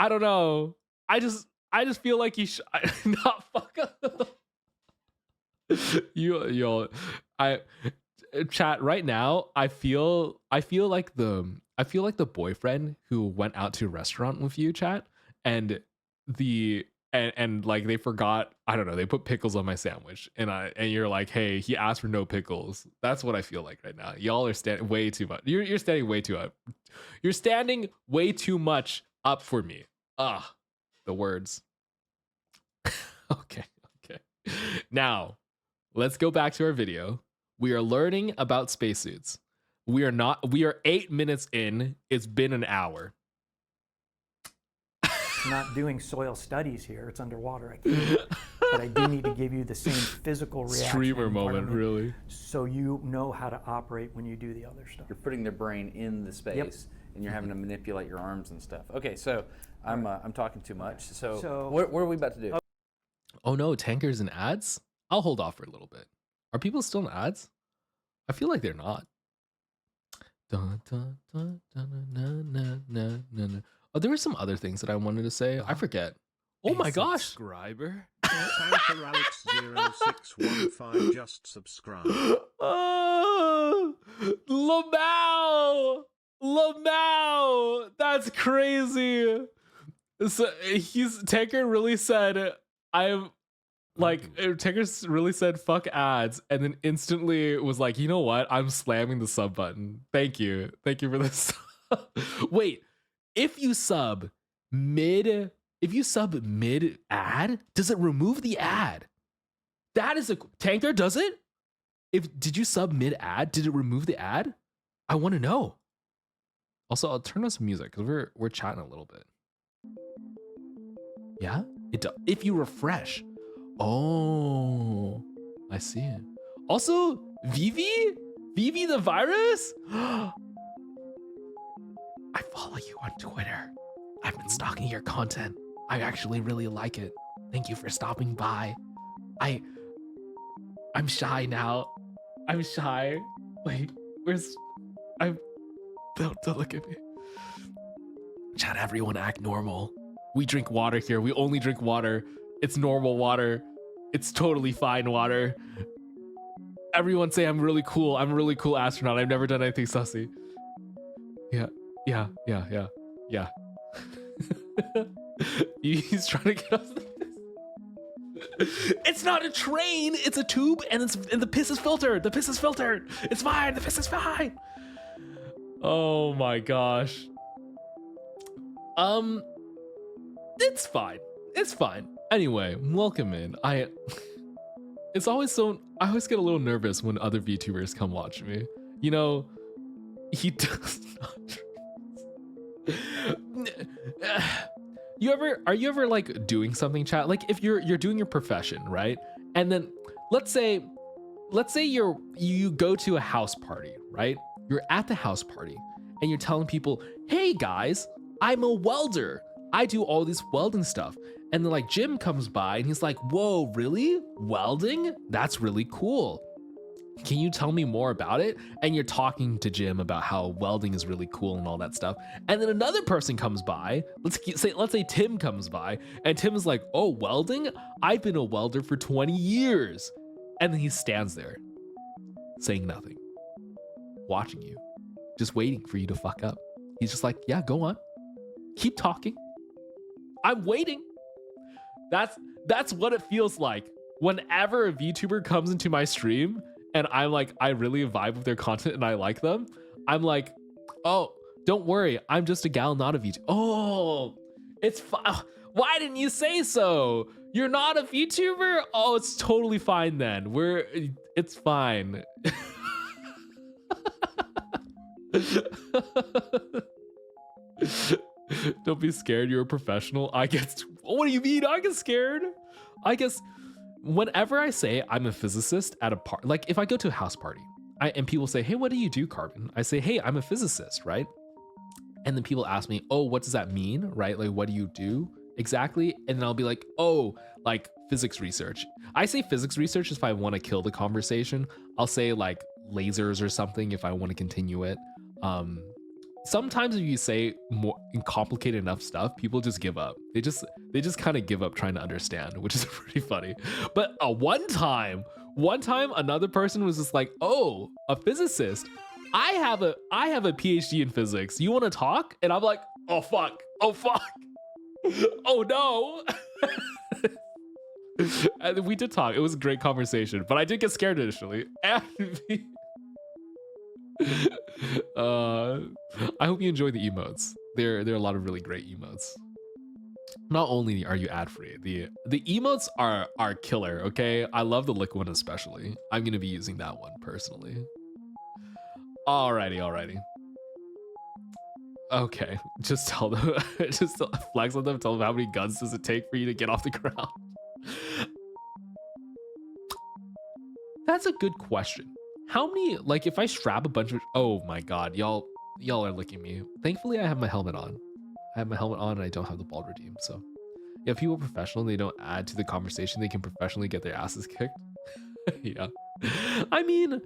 [SPEAKER 1] don't know. I just feel like you should not fuck up. Chat right now. I feel like the boyfriend who went out to a restaurant with you, chat, and like they forgot, I don't know, they put pickles on my sandwich, and you're like, hey, he asked for no pickles. That's what I feel like right now. Y'all are standing way too much. You're standing way too up. You're standing way too much up for me. The words. Okay. Now, let's go back to our video. We are learning about spacesuits. We are 8 minutes in. It's been an hour.
[SPEAKER 6] Not doing soil studies here. It's underwater. I can't. But I do need to give you the same physical reaction.
[SPEAKER 1] Streamer moment, really.
[SPEAKER 6] So you know how to operate when you do the other stuff.
[SPEAKER 2] You're putting their brain in the space, and you're having to manipulate your arms and stuff. Okay, so I'm talking too much. So what are we about to do?
[SPEAKER 1] Oh no, tankers and ads? I'll hold off for a little bit. Are people still in ads? I feel like they're not. Oh, there were some other things that I wanted to say. I forget. Oh my gosh.
[SPEAKER 9] Subscriber. Tanker Alex 0615 just subscribe.
[SPEAKER 1] Lamau. That's crazy. So Tanker really said, Tanker really said fuck ads, and then instantly was like, you know what? I'm slamming the sub button. Thank you for this. Wait. If you sub mid ad, does it remove the ad? That is Tanker, does it? Did you sub mid ad? Did it remove the ad? I want to know. Also, I'll turn on some music because we're chatting a little bit. Yeah, it does. If you refresh. Oh, I see it. Also, Vivi the virus. I follow you on Twitter. I've been stalking your content. I actually really like it. Thank you for stopping by. I'm shy now. I'm shy. Wait, don't look at me. Chat, everyone act normal. We drink water here. We only drink water. It's normal water. It's totally fine water. Everyone say I'm really cool. I'm a really cool astronaut. I've never done anything sussy. Yeah. He's trying to get us. It's not a train. It's a tube, and the piss is filtered. It's fine. The piss is fine. Oh my gosh. It's fine. Anyway, welcome in. I always get a little nervous when other VTubers come watch me. He does not. are you ever like doing something, chat? Like if you're doing your profession, right? And then let's say you go to a house party, right? You're at the house party and you're telling people, hey guys, I'm a welder. I do all this welding stuff. And then like Jim comes by and he's like, whoa, really? Welding? That's really cool. Can you tell me more about it? And you're talking to Jim about how welding is really cool and all that stuff. And then another person comes by, let's say Tim comes by, and Tim is like, oh, welding? I've been a welder for 20 years. And then he stands there saying nothing, watching you, just waiting for you to fuck up. He's just like, yeah, go on. Keep talking. I'm waiting. That's what it feels like whenever a VTuber comes into my stream and I'm like, I really vibe with their content and I like them. I'm like, oh, don't worry. I'm just a gal, not a VTuber. Oh, it's fine. Why didn't you say so? You're not a VTuber? Oh, it's totally fine then. It's fine. Don't be scared. You're a professional. What do you mean? I get scared. I guess whenever I say I'm a physicist at a party, like if I go to a house party and people say, hey, what do you do, Carbon? I say, hey, I'm a physicist, right? And then people ask me, oh, what does that mean, right? Like, what do you do exactly? And then I'll be like, oh, like physics research. I say physics research if I want to kill the conversation. I'll say like lasers or something if I want to continue it. Sometimes if you say more complicated enough stuff, people just give up. They just kind of give up trying to understand, which is pretty funny. But one time, another person was just like, "Oh, a physicist. I have a PhD in physics. You want to talk?" And I'm like, "Oh fuck. Oh no." And we did talk. It was a great conversation, but I did get scared initially. I hope you enjoy the emotes. There are a lot of really great emotes. Not only are you ad free, the emotes are killer. Okay, I love the lick one especially. I'm gonna be using that one personally. Alrighty. Okay, just tell them, just flex on them. Tell them how many guns does it take for you to get off the ground. That's a good question. How many, like if I strap a bunch of, oh my God, y'all are licking me. Thankfully I have my helmet on. And I don't have the ball redeem. So yeah, if people are professional and they don't add to the conversation, they can professionally get their asses kicked. Yeah. I mean,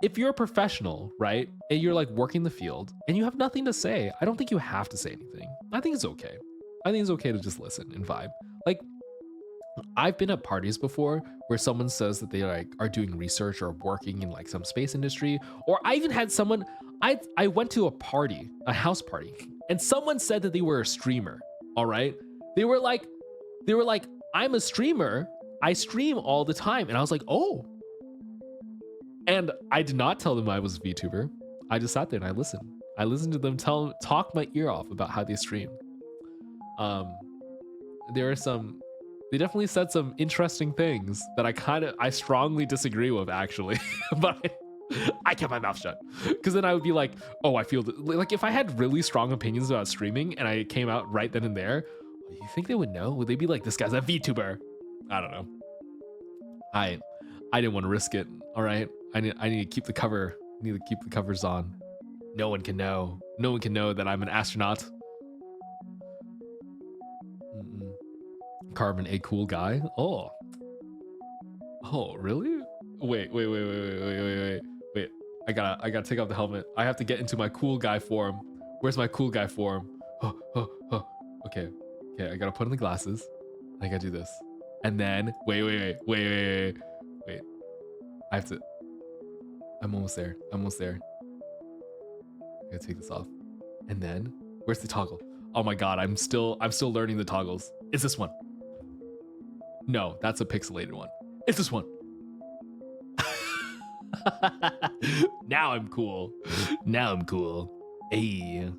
[SPEAKER 1] if you're a professional, right? And you're like working the field and you have nothing to say, I don't think you have to say anything. I think it's okay. I think it's okay to just listen and vibe. Like, I've been at parties before where someone says that they like are doing research or working in like some space industry, or I even had someone, I went to a house party, and someone said that they were a streamer. All right. They were like, I'm a streamer. I stream all the time. And I was like, oh. And I did not tell them I was a VTuber. I just sat there and I listened. I listened to them talk my ear off about how they stream. They definitely said some interesting things that I strongly disagree with actually, but I kept my mouth shut. Because then I would be like, oh, I feel like if I had really strong opinions about streaming and I came out right then and there, you think they would know? Would they be like, this guy's a VTuber? I don't know. I didn't want to risk it. All right. I need to keep the cover. I need to keep the covers on. No one can know. No one can know that I'm an astronaut. Carbon, a cool guy. Oh, really? Wait. I gotta take off the helmet. I have to get into my cool guy form. Where's my cool guy form? Okay. I gotta put on the glasses. I gotta do this. And then, wait. I have to, I'm almost there. I gotta take this off. And then, where's the toggle? Oh my God, I'm still learning the toggles. It's this one. No, that's a pixelated one. It's this one. Now I'm cool. Hey.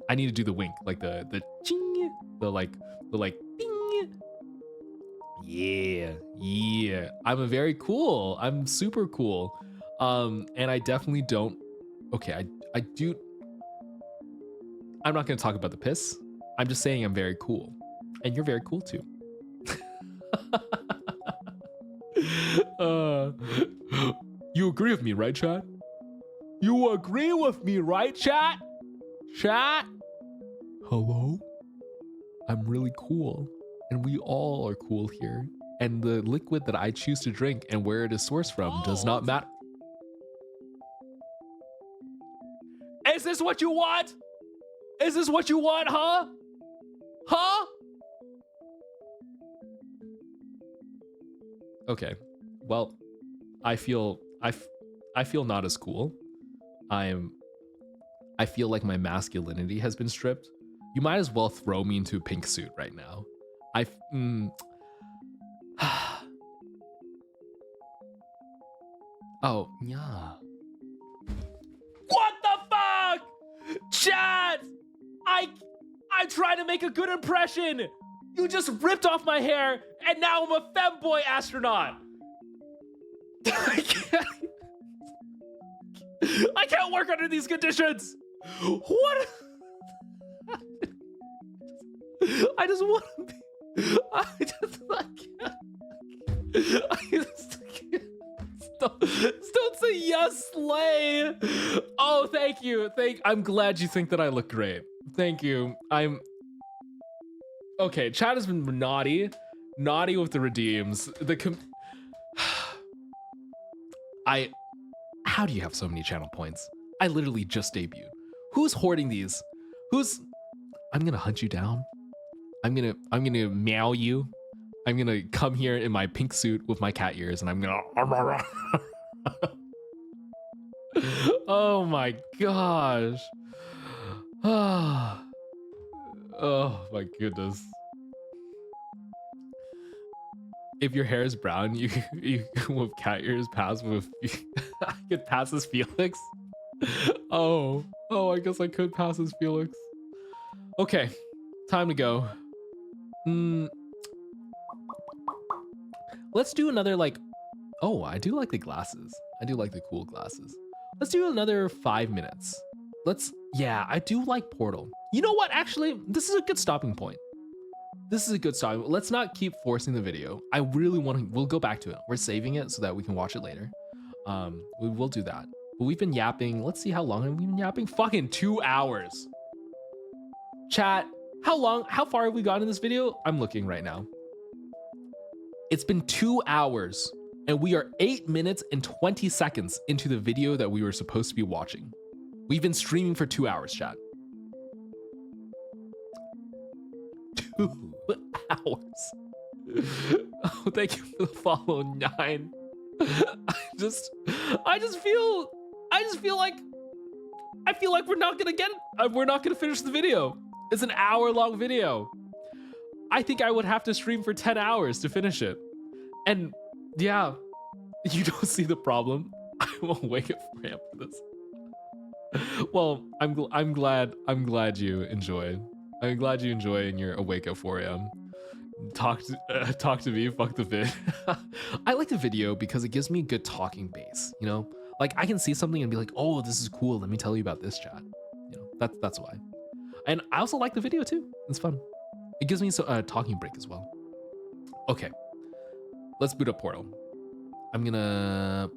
[SPEAKER 1] I need to do the wink, like the ching, the ding. Yeah. I'm super cool. And I definitely don't. Okay, I'm not going to talk about the piss. I'm just saying I'm very cool. And you're very cool too. You agree with me, right, chat? You agree with me, right, chat? Chat? Hello? I'm really cool. And we all are cool here. And the liquid that I choose to drink and where it is sourced from does not matter. Is this what you want? Is this what you want, huh? Huh? Okay. Well, I feel not as cool. I feel like my masculinity has been stripped. You might as well throw me into a pink suit right now. Oh, yeah. What the fuck? Chat! I tried to make a good impression. You just ripped off my hair, and now I'm a femboy astronaut. I can't work under these conditions. What? I just want to be. I just can't. Don't say yes, slay. Oh, thank you. I'm glad you think that I look great. Thank you. Okay, chat has been naughty with the redeems. How do you have so many channel points? I literally just debuted. Who's hoarding these? I'm gonna hunt you down. I'm gonna meow you. I'm gonna come here in my pink suit with my cat ears and I'm gonna oh my gosh. Oh my goodness. If your hair is brown, you with cat ears pass with I could pass as Felix. Oh, I guess I could pass as Felix. Okay, time to go. Let's do another oh, I do like the glasses. I do like the cool glasses. Let's do another 5 minutes. Yeah, I do like Portal. You know what? Actually, this is a good stopping point. Let's not keep forcing the video. I really we'll go back to it. We're saving it so that we can watch it later. We will do that. But we've been yapping. Let's see how long have we been yapping? Fucking 2 hours. Chat, how far have we gotten in this video? I'm looking right now. It's been 2 hours and we are 8 minutes and 20 seconds into the video that we were supposed to be watching. We've been streaming for 2 hours, chat. 2 hours. Oh, thank you for the follow, 9. I just feel like we're not gonna finish the video. It's an hour-long video. I think I would have to stream for 10 hours to finish it. And yeah, you don't see the problem. I won't wake up for him for this. Well, I'm glad you enjoyed. I'm glad you enjoy and you're awake at 4 a.m. Talk to me, fuck the vid. I like the video because it gives me a good talking base, you know? Like I can see something and be like, oh, this is cool. Let me tell you about this, chat. You know, that's why. And I also like the video too. It's fun. It gives me a talking break as well. Okay, let's boot up Portal. I'm gonna